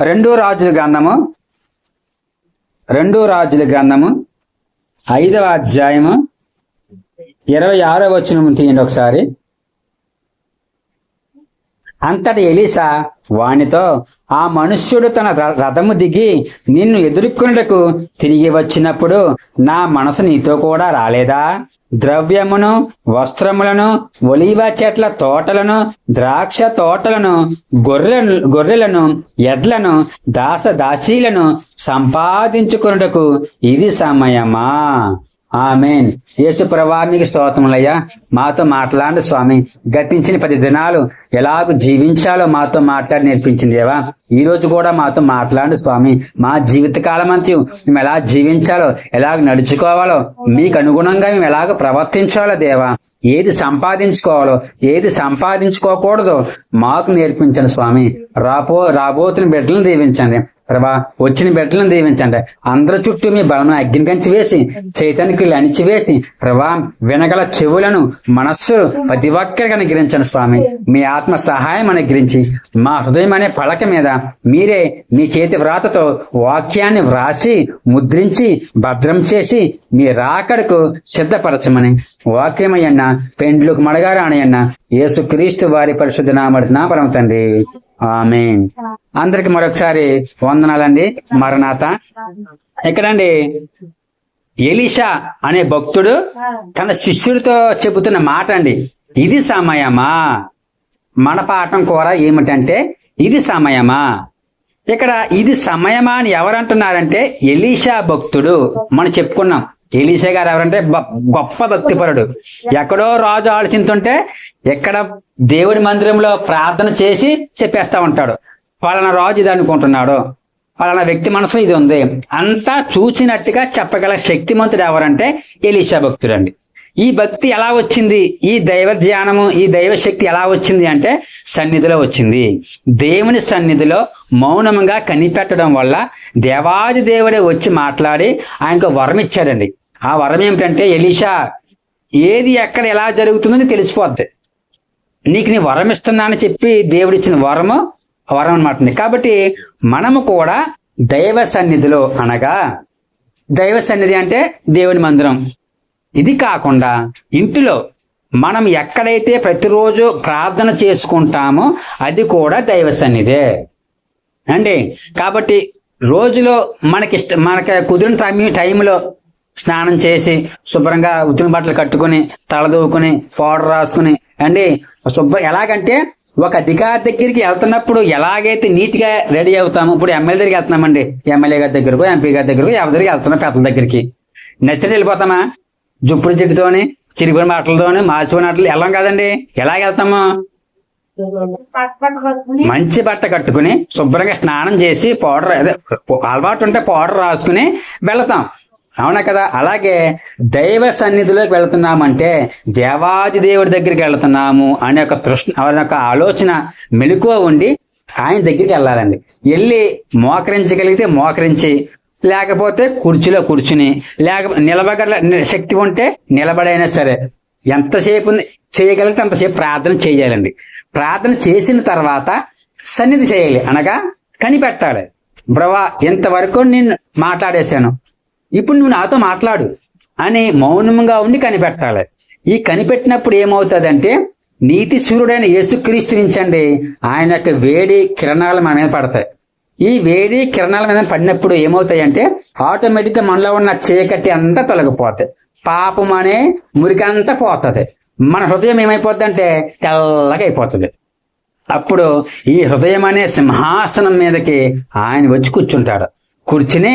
రెండో రాజుల గ్రంథము 5వ అధ్యాయము 26వ వచనం తీయండి ఒకసారి. అంతటి ఎలీషా వానితో, ఆ మనుష్యుడు తన రథము దిగి నిన్ను ఎదుర్కొనుటకు తిరిగి వచ్చినప్పుడు నా మనసు నీతో కూడా రాలేదా? ద్రవ్యమును, వస్త్రములను, ఒలీవ చెట్ల తోటలను, ద్రాక్ష తోటలను, గొర్రెలను, ఎడ్లను, దాసదాసీలను సంపాదించుకొనుటకు ఇది సమయమా? ఆమేన్. యేసు ప్రభువా మీకు స్తోత్రములయ్యా. మాతో మాట్లాడు స్వామి. గతించిన 10 దినాలు ఎలాగ జీవించాలో మాతో మాట్లాడి నేర్పించింది దేవా. ఈ రోజు కూడా మాతో మాట్లాడు స్వామి. మా జీవిత కాలం అంతా మేము ఎలా జీవించాలో, ఎలాగ నడుచుకోవాలో, మీకు అనుగుణంగా మేము ఎలాగ ప్రవర్తించాలో దేవా, ఏది సంపాదించుకోవాలో, ఏది సంపాదించుకోకూడదో మాకు నేర్పించండి స్వామి. రాబోతున్న బిడ్డలను దీవించండి ప్రభా. వచ్చిన బిడ్డలను దీవించండి. అందరి చుట్టూ మీ బలను అగ్ని కంచి వేసి సైతానికి అణిచివేసి ప్రభా, వినగల చెవులను, మనస్సు ప్రతి ఒక్కరికి అనుగ్రహించండి స్వామి. మీ ఆత్మ సహాయం అనుగ్రహించి మా హృదయం అనే పలక మీద మీరే మీ చేతి వ్రాతతో వాక్యాన్ని వ్రాసి ముద్రించి భద్రం చేసి మీ రాకడకు సిద్ధపరచమని వాక్యమయ్యన్న పెండ్లుకు మడగారాణయ్యన్న యేసుక్రీస్తు వారి పరిశుద్ధ నామమున పరమ తండ్రి. ఆమేన్. అందరికి మరొకసారి వందనాలండి. మరణాత. ఇక్కడండి ఎలీషా అనే భక్తుడు తన శిష్యుడితో చెబుతున్న మాట అండి, ఇది సమయమా? మన పాఠం కూడా ఏమిటంటే ఇది సమయమా. ఇక్కడ ఇది సమయమా అని ఎవరంటున్నారంటే ఎలీషా భక్తుడు. మనం చెప్పుకున్నాం ఎలీషా గారు ఎవరంటే గొప్ప భక్తిపరుడు. ఎక్కడో రాజు ఆలోచిస్తుంటే ఎక్కడ దేవుడి మందిరంలో ప్రార్థన చేసి చెప్పేస్తా ఉంటాడు, పలానా రాజు ఇది అనుకుంటున్నాడు, పలానా వ్యక్తి మనసులో ఇది ఉంది, అంతా చూచినట్టుగా చెప్పగల శక్తిమంతుడు ఎవరంటే ఎలీషా భక్తుడు అండి. ఈ భక్తి ఎలా వచ్చింది? ఈ దైవ ధ్యానము, ఈ దైవ శక్తి ఎలా వచ్చింది అంటే సన్నిధిలో వచ్చింది. దేవుని సన్నిధిలో మౌనంగా కనిపెట్టడం వల్ల దేవాది దేవుడే వచ్చి మాట్లాడి ఆయనకు వరం ఇచ్చాడండి. ఆ వరం ఏమిటంటే, ఎలీషా ఏది ఎక్కడ ఎలా జరుగుతుందని తెలిసిపోద్ది, నీకు నీ వరం ఇస్తున్నానని చెప్పి దేవుడిచ్చిన వరం అనమాట. కాబట్టి మనము కూడా దైవ సన్నిధిలో, అనగా దైవ సన్నిధి అంటే దేవుని మందిరం, ఇది కాకుండా ఇంటిలో మనం ఎక్కడైతే ప్రతిరోజు ప్రార్థన చేసుకుంటామో అది కూడా దైవ సన్నిధే అండి. కాబట్టి రోజులో మనకి కుదిరిన టైంలో స్నానం చేసి శుభ్రంగా ఉతికిన బట్టలు కట్టుకుని తలదూకుని పౌడర్ రాసుకుని అండి ఎలాగంటే ఒక అధికారి దగ్గరికి వెళ్తున్నప్పుడు ఎలాగైతే నీట్గా రెడీ అవుతాము. ఇప్పుడు ఎమ్మెల్యే దగ్గరికి వెళ్తున్నామండి, ఎమ్మెల్యే గారి దగ్గరకు, ఎంపీ గారి దగ్గరకు, ఎవరి దగ్గరికి వెళ్తున్నాం, పెద్దల దగ్గరికి నచ్చిన వెళ్ళిపోతామా? జుప్పుడు జిడ్డుతోని, చిరిగిన మాటలతోని, మార్చిపోయిన మాటలు వెళ్ళాం కదండి. ఎలాగ వెళ్తాము? మంచి బట్ట కట్టుకుని శుభ్రంగా స్నానం చేసి పౌడర్, అలవాటు ఉంటే పౌడర్ రాసుకుని వెళతాం, అవునా కదా? అలాగే దైవ సన్నిధిలోకి వెళుతున్నామంటే దేవాది దేవుడి దగ్గరికి వెళుతున్నాము అనే ఒక ప్రశ్న, ఒక ఆలోచన మెలకువ ఉండి ఆయన దగ్గరికి వెళ్ళాలండి. వెళ్ళి మోకరించగలిగితే మోకరించి, లేకపోతే కుర్చీలో కూర్చుని, లేకపోతే నిలబగల శక్తి ఉంటే నిలబడైనా సరే ఎంతసేపు చేయగలిగితే అంతసేపు ప్రార్థన చేయాలండి. ప్రార్థన చేసిన తర్వాత సన్నిధి చేయాలి, అనగా కనిపెట్టాలి. బ్రవా, ఇంతవరకు నేను మాట్లాడేశాను, ఇప్పుడు నువ్వు నాతో మాట్లాడు అని మౌనంగా ఉండి కనిపెట్టాలి. ఈ కనిపెట్టినప్పుడు ఏమవుతుందంటే నీతి సూర్యుడైన యేసుక్రీస్తు నుంచండి ఆయన యొక్క వేడి కిరణాలు మన మీద పడతాయి. ఈ వేడి కిరణాల మీద పడినప్పుడు ఏమవుతాయంటే ఆటోమేటిక్గా మనలో ఉన్న చీకటి అంతా తొలగిపోతాయి, పాపం అనే మురికంతా పోతుంది, మన హృదయం ఏమైపోద్ది అంటే తెల్లగా అయిపోతుంది. అప్పుడు ఈ హృదయం అనే సింహాసనం మీదకి ఆయన వచ్చి కూర్చుంటాడు. కూర్చుని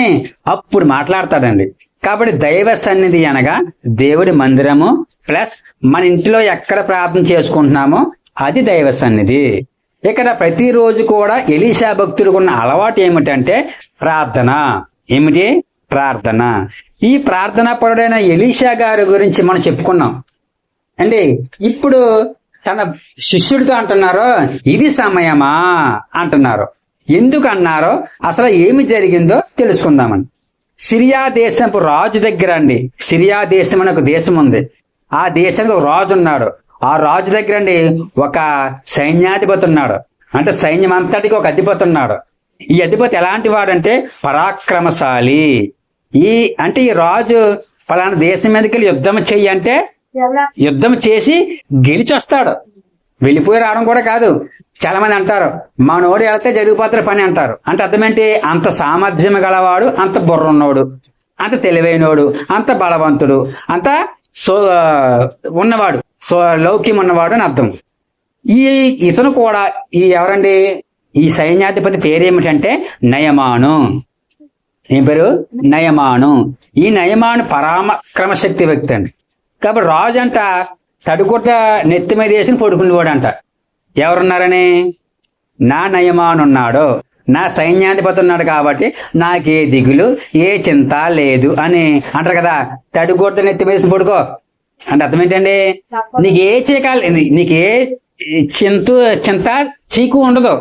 అప్పుడు మాట్లాడతాడండి. కాబట్టి దైవ సన్నిధి అనగా దేవుడి మందిరము ప్లస్ మన ఇంటిలో ఎక్కడ ప్రార్థన చేసుకుంటున్నామో అది దైవ సన్నిధి. ఇక్కడ ప్రతిరోజు కూడా ఎలీషా భక్తుడికి ఉన్న అలవాటు ఏమిటంటే ప్రార్థన. ఏమిటి? ప్రార్థన. ఈ ప్రార్థనా పరుడైన ఎలీషా గారి గురించి మనం చెప్పుకున్నాం అండి. ఇప్పుడు తన శిష్యుడితో అంటున్నారో ఇది సమయమా అంటున్నారు. ఎందుకు అన్నారో, అసలు ఏమి జరిగిందో తెలుసుకుందామని. సిరియా దేశపు రాజు దగ్గర అండి, సిరియా దేశం అనే ఒక దేశం ఉంది. ఆ దేశానికి ఒక రాజు ఉన్నాడు. ఆ రాజు దగ్గర అండి ఒక సైన్యాధిపతి ఉన్నాడు, అంటే సైన్యం అంతటికి ఒక అధిపతి ఉన్నాడు. ఈ అధిపతి ఎలాంటి వాడంటే పరాక్రమశాలి. ఈ రాజు పలానా దేశం మీదకి వెళ్ళి యుద్ధం చెయ్యి అంటే యుద్ధం చేసి గెలిచి వస్తాడు. వెళ్ళిపోయి రావడం కూడా కాదు. చాలా మంది అంటారు మనోడు వెళ్తే జరిగిపోతారు పని అంటారు. అంటే అర్థం ఏంటి? అంత సామర్థ్యం గలవాడు, అంత బుర్ర ఉన్నోడు, అంత తెలివైనోడు, అంత బలవంతుడు, అంత ఉన్నవాడు, లౌక్యం ఉన్నవాడు అని అర్థం. ఇతను కూడా ఎవరండి? ఈ సైన్యాధిపతి పేరు ఏమిటంటే నయమాను. ఏం పేరు? నయమాను. ఈ నయమాను పరాక్రమశక్తి వ్యక్తి అండి. కాబట్టి రాజు అంట తడుకొట్ట నెత్తి మీద వేసుకుని పడుకునేవాడు అంట. ఎవరున్నారని? నా నయమాను ఉన్నాడు, నా సైన్యాధిపతి ఉన్నాడు కాబట్టి నాకే దిగులు, ఏ చింత లేదు అని అంటారు కదా. తడుకొట్ట నెత్తి మీద వేసుకుని పడుకో అంటే అర్థం ఏంటండి? నీకే చీకాలి, నీకే చింత చీకు ఉండదు.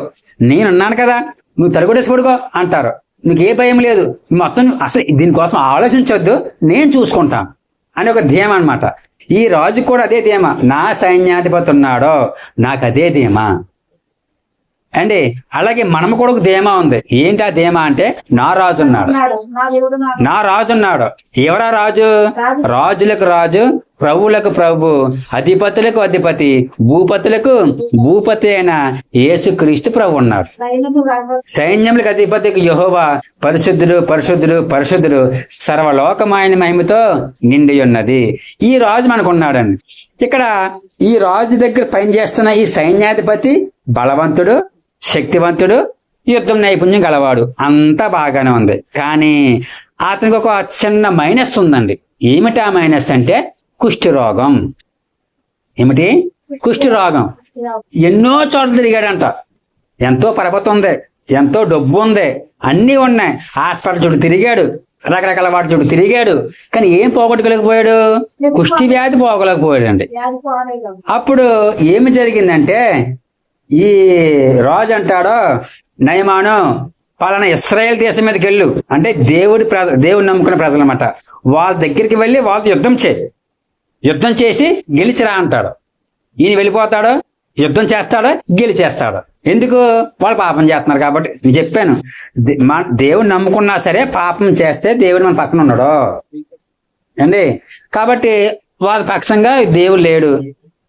నేనున్నాను కదా, నువ్వు తడుకొట్టేసి పడుకో అంటారు. నీకు ఏ భయం లేదు, మొత్తం అసలు దీనికోసం ఆలోచించొద్దు, నేను చూసుకుంటాను అని ఒక ధీమ అనమాట. ఈ రాజు కూడా అదే ధీమ. నా సైన్యాధిపతి ఉన్నాడో నాకు అదే ధీమ అండి. అలాగే మనము కూడా ఒక ధీమా ఉంది. ఏంటి ఆ ధీమా అంటే నా రాజు ఉన్నాడు, నా రాజు ఉన్నాడు. ఎవరా రాజు? రాజులకు రాజు, ప్రభువులకు ప్రభు, అధిపతులకు అధిపతి, భూపతులకు భూపతి అయిన యేసుక్రీస్తు ప్రభు ఉన్నాడు. సైన్యములకు అధిపతికి యెహోవా పరిశుద్ధుడు పరిశుద్ధుడు పరిశుద్ధుడు సర్వలోకమైన మహిమతో నిండి ఉన్నది. ఈ రాజు మనకు ఉన్నాడండి. ఇక్కడ ఈ రాజు దగ్గర పనిచేస్తున్న ఈ సైన్యాధిపతి బలవంతుడు, శక్తివంతుడు, యుద్ధం నైపుణ్యం గలవాడు, అంతా బాగానే ఉంది. కానీ అతనికి ఒక చిన్న మైనస్ ఉందండి. ఏమిటి ఆ మైనస్ అంటే కుష్ఠరోగం. ఏమిటి? కుష్ఠరోగం. ఎన్నో చోట్ల తిరిగాడంట. ఎంతో పరపతి ఉంది, ఎంతో డబ్బు ఉంది, అన్నీ ఉన్నాయి. హాస్పిటల్ చుట్టూ తిరిగాడు, రకరకాల వాటి చుట్టూ తిరిగాడు. కానీ ఏం పోగొట్టుకోలేకపోయాడు? కుష్టి వ్యాధి పోగొలేకపోయాడు అండి. అప్పుడు ఏమి జరిగిందంటే ఈ రాజు అంటాడో నయమాను పలానా ఇశ్రాయేల్ దేశం మీదకి వెళ్ళు అంటే దేవుడు నమ్ముకున్న ప్రజలు అన్నమాట. వాళ్ళ దగ్గరికి వెళ్ళి వాళ్ళతో యుద్ధం చేసి గెలిచిరా అంటాడు. ఈయన వెళ్ళిపోతాడు, యుద్ధం చేస్తాడు, గెలిచేస్తాడు. ఎందుకు? వాళ్ళు పాపం చేస్తున్నారు కాబట్టి. నేను చెప్పాను, దేవుడు నమ్ముకున్నా సరే పాపం చేస్తే దేవుడు మన పక్కన ఉన్నాడు అండి. కాబట్టి వాళ్ళ పక్షంగా దేవుడు లేడు.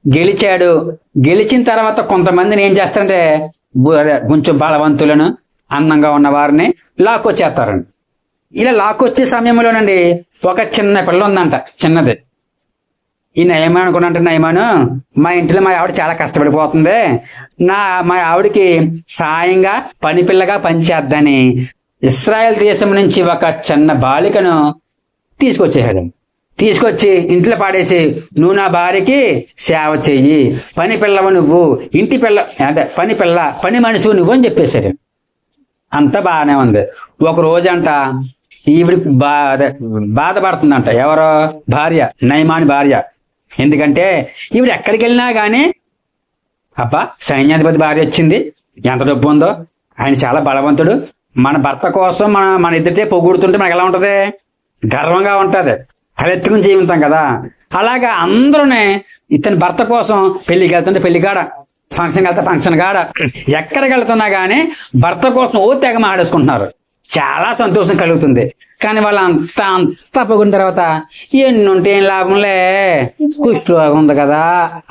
గెలిచాడు. గెలిచిన తర్వాత కొంతమందిని ఏం చేస్తారంటే కొంచెం బలవంతులను, అందంగా ఉన్న వారిని లాక్కొచ్చేస్తారండి. ఇలా లాక్కొచ్చే సమయంలోనండి ఒక చిన్న పిల్ల ఉందంట, చిన్నది. ఈ నయమాను అనుకున్నంటే, నయమాను మా ఇంట్లో మా ఆవిడ చాలా కష్టపడిపోతుంది, మా ఆవిడకి సాయంగా పని పిల్లగా పనిచేద్దని ఇశ్రాయేల్ దేశం నుంచి ఒక చిన్న బాలికను తీసుకొచ్చి ఇంట్లో పాడేసి, నువ్వు నా భార్యకి సేవ చెయ్యి, పని పిల్లవు నువ్వు, ఇంటి పిల్ల అంటే పని మనిషి నువ్వు అని చెప్పేశాడు. అంతా బాగానే ఉంది. ఒక రోజంట ఈవిడికి బాధపడుతుందంట. ఎవరో? భార్య, నయమాని భార్య. ఎందుకంటే ఈవిడ ఎక్కడికి వెళ్ళినా కానీ అబ్బా సైన్యాధిపతి భార్య వచ్చింది, ఎంత డబ్బు ఉందో, ఆయన చాలా బలవంతుడు, మన భర్త కోసం మన ఇద్దరితే పొగుడుతుంటే మనకు ఎలా ఉంటది? గర్వంగా ఉంటది, తలెత్తుకుని జీవితాం కదా. అలాగా అందరూనే ఇతని భర్త కోసం పెళ్లికి వెళ్తుంటే పెళ్లికాడ, ఫంక్షన్కి వెళ్తే ఫంక్షన్ కాడ, ఎక్కడికి వెళ్తున్నా కానీ భర్త కోసం తెగ మాడేసుకుంటున్నారు. చాలా సంతోషం కలుగుతుంది. కానీ వాళ్ళు అంతా పొగిన తర్వాత ఎన్ని ఉంటే ఏం లాభంలే, కుష్ఠరోగం ఉంది కదా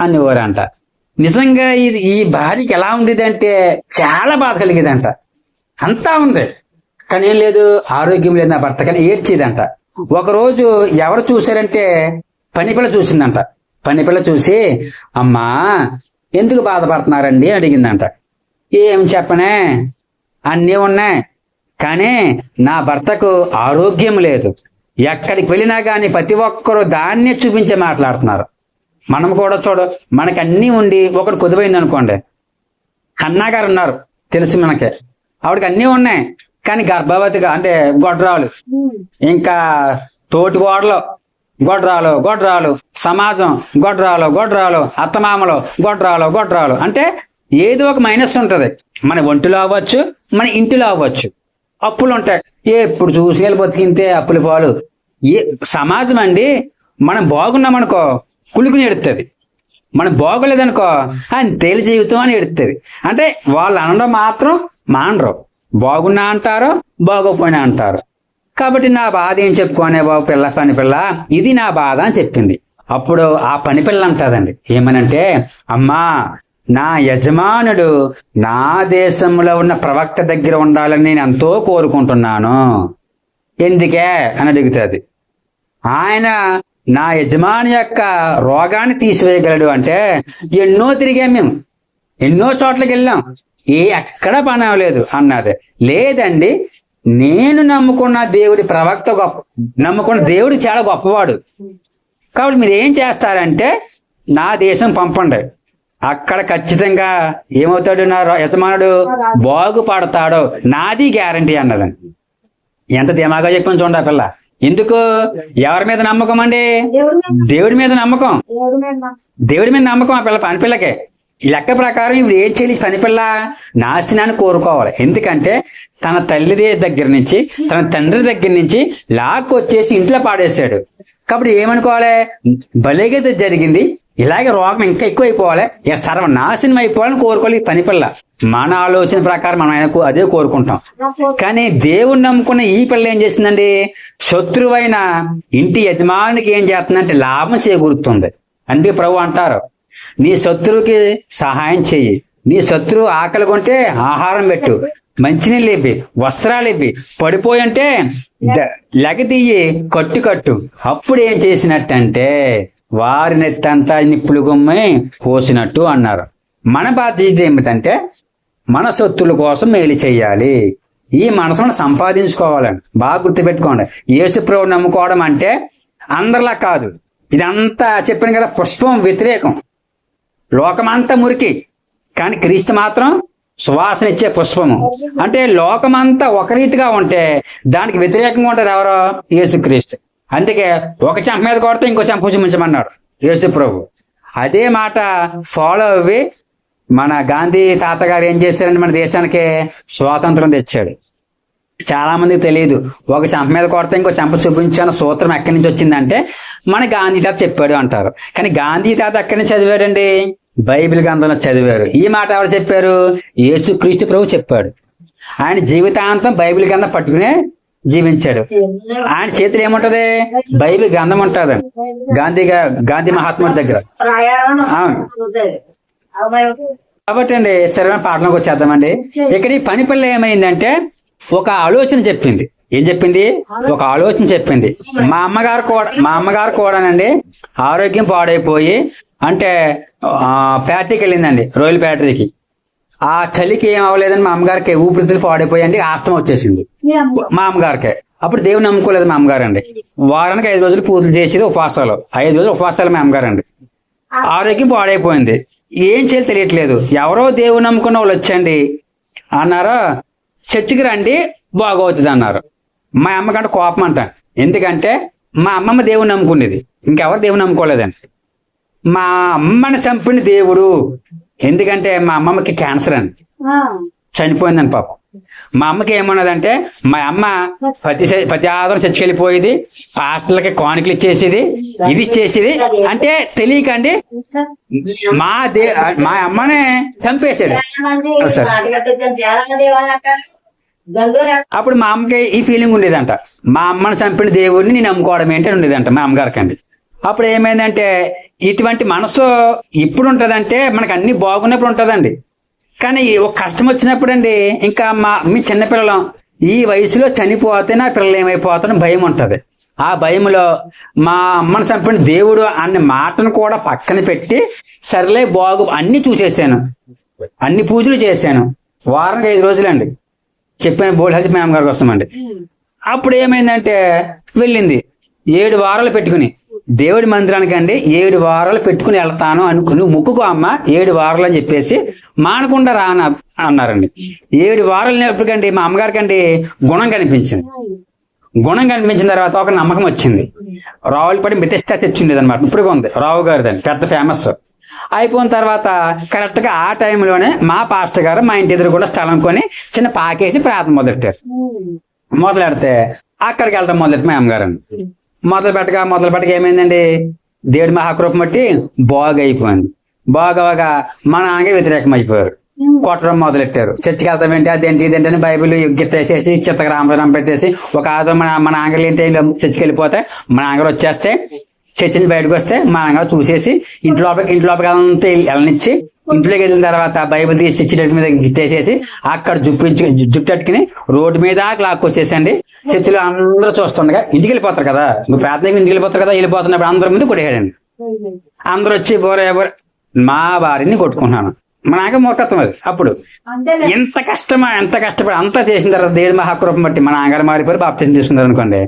అనేవారంట. నిజంగా ఈ భార్యకి ఎలా ఉండేది అంటే చాలా బాధ కలిగేదంట. అంతా ఉంది కానీ ఏం లేదు, ఆరోగ్యం లేదు నా భర్త, కానీ ఏడ్చేదంట. ఒకరోజు ఎవరు చూశారంటే పనిపిల్ల చూసిందంట. పనిపిల్ల చూసి, అమ్మా ఎందుకు బాధపడుతున్నారండి అడిగిందంట. ఏం చెప్పనే, అన్నీ ఉన్నాయి కానీ నా భర్తకు ఆరోగ్యం లేదు, ఎక్కడికి వెళ్ళినా కానీ ప్రతి ఒక్కరూ దాన్నే చూపించే మాట్లాడుతున్నారు. మనం కూడా మనకి అన్నీ ఉండి ఒకటి కుదిపోయింది అనుకోండి. అన్నగారు ఉన్నారు తెలుసు మనకి, ఆవిడకి అన్నీ ఉన్నాయి కానీ గర్భవతిగా అంటే గొడ్రాలు, ఇంకా తోటి గొడ్రాలు, సమాజం గొడ్రాలు, అత్తమామలు గొడ్రాలు అంటే ఏదో ఒక మైనస్ ఉంటుంది. మన ఒంటిలో అవ్వచ్చు, మన ఇంటిలో అవ్వచ్చు. అప్పులు ఉంటాయి, ఎప్పుడు చూసి బతికింతే అప్పుల పాలు. సమాజం అండి, మనం బాగున్నామనుకో కులుకుని ఎడుతుంది, మనం బాగోలేదనుకో అని తేలి జీవితం అని ఎడుతుంది. అంటే వాళ్ళు అనడం మాత్రం మానరు, బాగున్నా అంటారు, బాగోపోయినా అంటారు. కాబట్టి నా బాధ ఏం చెప్పుకోనే బాబు పని పిల్ల, ఇది నా బాధ అని చెప్పింది. అప్పుడు ఆ పని పిల్ల అంటదండి ఏమనంటే, అమ్మా నా యజమానుడు నా దేశంలో ఉన్న ప్రవక్త దగ్గర ఉండాలని నేను ఎంతో కోరుకుంటున్నాను. ఎందుకే అని అడుగుతుంది. ఆయన నా యజమాని యొక్క రోగాన్ని తీసివేయగలడు అంటే, ఎన్నో తిరిగాం మేము, ఎన్నో చోట్లకి వెళ్ళాం, ఎక్కడ పని అవ్వలేదు అన్నది. లేదండి, నేను నమ్ముకున్న దేవుడి ప్రవక్త నమ్ముకున్న దేవుడు చాలా గొప్పవాడు, కాబట్టి మీరు ఏం చేస్తారంటే నా దేశం పంపండి, అక్కడ ఖచ్చితంగా ఏమవుతాడు, నా యజమానుడు బాగుపడతాడు, నాది గ్యారంటీ అన్నదండి. ఎంత దిమాగా చెప్పని చూడండి ఆ పిల్ల. ఎందుకు? ఎవరి మీద నమ్మకం అండి? దేవుడి మీద నమ్మకం. దేవుడి మీద నమ్మకం ఆ పిల్ల పని పిల్లకే. లెక్క ప్రకారం ఇప్పుడు ఏం చేయాలి? పని పిల్ల నాశనాన్ని కోరుకోవాలి. ఎందుకంటే తన తల్లి దగ్గర నుంచి, తన తండ్రి దగ్గర నుంచి లాక్కొచ్చేసి ఇంట్లో పాడేశాడు. కాబట్టి ఏమనుకోవాలి? భలేగా జరిగింది, ఇలాగే రోగం ఇంకా ఎక్కువ అయిపోవాలి, సర్వనాశనం అయిపోవాలని కోరుకోవాలి ఈ పని పిల్ల. మన ఆలోచన ప్రకారం మనం అదే కోరుకుంటాం. కానీ దేవుడు నమ్ముకున్న ఈ పిల్ల ఏం చేసిందండి? శత్రువైన ఇంటి యజమానికి ఏం చేస్తుందంటే లాభం చేకూరుతుంది. అందుకే ప్రభు అంటారు, నీ శత్రువుకి సహాయం చెయ్యి, నీ శత్రువు ఆకలి కొంటే ఆహారం పెట్టు, మంచినీళ్ళు ఇవ్వి, వస్త్రాలు ఇవ్వి, పడిపోయంటే లెగతీయి కట్టు. అప్పుడు ఏం చేసినట్టంటే వారి నెత్తంతా నిప్పులు గుమ్మి పోసినట్టు అన్నారు. మన బాధ్యత ఏమిటంటే మన శత్రువుల కోసం మేలు చెయ్యాలి. ఈ మనసును సంపాదించుకోవాలని బాగా గుర్తుపెట్టుకోండి. యేసు ప్రభువు నమ్ముకోవడం అంటే అందరిలా కాదు. ఇదంతా చెప్పిన కదా, పుష్పం వ్యతిరేకం, లోకమంతా మురికి, కానీ క్రీస్తు మాత్రం సువాసన ఇచ్చే పుష్పము. అంటే లోకమంతా ఒక రీతిగా ఉంటే దానికి వ్యతిరేకంగా ఉంటారు ఎవరో? యేసుక్రీస్తు. అందుకే ఒక చెంప మీద కొడితే ఇంకో చెంప చూపించమన్నాడు యేసు ప్రభు. అదే మాట ఫాలో అవ్వి మన గాంధీ తాతగారు ఏం చేశారంటే మన దేశానికి స్వాతంత్రం తెచ్చాడు. చాలా మందికి తెలియదు, ఒక చెంప మీద కొడితే ఇంకో చెంప చూపించాను సూత్రం ఎక్కడి నుంచి వచ్చిందంటే మన గాంధీ తాత చెప్పాడు అంటారు. కానీ గాంధీ తాత ఎక్కడి నుంచి చదివాడండి? బైబిల్ గ్రంథంలో చదివారు. ఈ మాట ఎవరు చెప్పారు? యేసుక్రీస్తు ప్రభు చెప్పాడు. ఆయన జీవితాంతం బైబిల్ గ్రంథం పట్టుకునే జీవించాడు. ఆయన చేతిలో ఏముంటది? బైబిల్ గ్రంథం ఉంటుంది గాంధీ మహాత్ముడి దగ్గర. కాబట్టి అండి సరైన పాఠంలోకి వచ్చేద్దామండి. ఇక్కడ ఈ పని పిల్ల ఏమైందంటే ఒక ఆలోచన చెప్పింది. ఏం చెప్పింది? ఒక ఆలోచన చెప్పింది. మా అమ్మగారు కూడానండి ఆరోగ్యం పాడైపోయి అంటే ఫ్యాక్టరీకి వెళ్ళిందండి, రొయ్యల ఫ్యాక్టరీకి. ఆ చలికి ఏం అవ్వలేదని మా అమ్మగారికి ఊపిరితిత్తులు పాడైపోయండి, ఆస్తమా వచ్చేసింది మా అమ్మగారికి. అప్పుడు దేవుని నమ్ముకోలేదు మా అమ్మగారు అండి. వారానికి 5 రోజులు పూజలు చేసేది, ఉపవాసాలు 5 రోజులు ఉపవాసాలు మా అమ్మగారు అండి. ఆరోగ్యం పాడైపోయింది, ఏం చేయాలి తెలియట్లేదు. ఎవరో దేవుని నమ్ముకున్న వాళ్ళు వచ్చండి అన్నారో, చర్చికి రండి బాగవుతుంది అన్నారు. మా అమ్మకంటే కోపం అంట. ఎందుకంటే మా అమ్మమ్మ దేవుని నమ్ముకునేది, ఇంకెవరు దేవుని నమ్ముకోలేదండి. మా అమ్మని చంపిన దేవుడు, ఎందుకంటే మా అమ్మమ్మకి క్యాన్సర్ అని చనిపోయిందని పాపం. మా అమ్మకి ఏమన్నదంటే, మా అమ్మ ప్రతి ఆధారం చచ్చికెళ్ళిపోయేది, పాస్టర్లకి కానుకలు ఇచ్చేసేది, ఇది ఇచ్చేసేది. అంటే తెలియకండి మా అమ్మనే చంపేసాడు. అప్పుడు మా అమ్మకి ఈ ఫీలింగ్ ఉండేదంట, మా అమ్మని చంపిన దేవుడిని నేను నమ్ముకోవడం ఏంటని ఉండేదంట మా అమ్మగారికి అండి. అప్పుడు ఏమైందంటే ఇటువంటి మనసు ఇప్పుడు ఉంటుందంటే మనకు అన్ని బాగున్నప్పుడు ఉంటుందండి. కానీ ఒక కష్టం వచ్చినప్పుడు అండి, ఇంకా మీ చిన్నపిల్లలు ఈ వయసులో చనిపోతే నా పిల్లలు ఏమైపోతాడని భయం ఉంటుంది. ఆ భయంలో మా అమ్మని చంపిన దేవుడు అన్న మాటను కూడా పక్కన పెట్టి సర్లే అన్ని చూసేసాను, అన్ని పూజలు చేశాను. వారానికి 5 రోజులండి చెప్పిన బోల్ హెల్త్ మా అమ్మగారికి వస్తామండి. అప్పుడు ఏమైందంటే వెళ్ళింది 7 వారాలు పెట్టుకుని దేవుడి మందిరానికి అండి 7 వారాలు పెట్టుకుని వెళ్తాను అనుకుని ముక్కుకు అమ్మ 7 వారాలు అని చెప్పేసి మానకుండా రాన అన్నారండి. 7 వారాలు ఎప్పటికండి మా అమ్మగారికి అండి గుణం కనిపించింది. గుణం కనిపించిన తర్వాత ఒక నమ్మకం వచ్చింది. రావులపడి మితెస్తా చర్చి ఉండేది అనమాట, ఇప్పుడు ఉంది రావు గారిదని, పెద్ద ఫేమస్. అయిపోయిన తర్వాత కరెక్ట్ గా ఆ టైంలోనే మా పాస్టర్ గారు మా ఇంటి ఎదురు కూడా స్థలం కొని చిన్న పాకేసి ప్రార్థన మొదలెడితే అక్కడికి వెళ్ళడం మొదలెట్టి మా అమ్మగారు అండి. మొదలు పెట్టక ఏమైందండి, దేవుడి మహాకృపం బట్టి బాగా అయిపోయింది. బాగా మా నాన్నగారు వ్యతిరేకం అయిపోయారు. కొట్టడం మొదలెట్టారు. చర్చికి వెళ్తామేంటి, అదేంటి ఇదేంటి అని బైబిల్ గిట్టేసేసి చిత్తక రామరామ పెట్టేసి ఒక ఆదో మన ఆంగలు ఏంటి చర్చికి వెళ్ళిపోతే మన ఆంగలు వచ్చేస్తే చర్చి నుంచి బయటకు వస్తే మా ఆంగలు చూసేసి ఇంట్లోకి అంతా వెళ్ళనిచ్చి ఇంట్లోకి వెళ్ళిన తర్వాత బైబిల్ తీసి చిట్టి మీద గిట్టేసేసి అక్కడ జుట్టట్టుకుని రోడ్డు మీద లాక్కొచ్చేసండి. చర్చిలో అందరూ చూస్తుండగా ఇంటికి వెళ్ళిపోతారు కదా, నువ్వు ప్రార్థనకి ఇంటికి వెళ్ళిపోతారు కదా, వెళ్ళిపోతున్నప్పుడు అందరి ముందు కొట్టేయాడండి. అందరూ వచ్చి ఎవరు మా భార్యని కొట్టుకుంటున్నాను, మా నాన్న మూర్ఖత్వం అది. అప్పుడు ఎంత కష్టపడి అంతా చేసిన తర్వాత దేవుడి మహాకృపం బట్టి మన నాన్నగారు మారిపోయి బాప్తిజం తీసుకున్నారు అనుకోండి.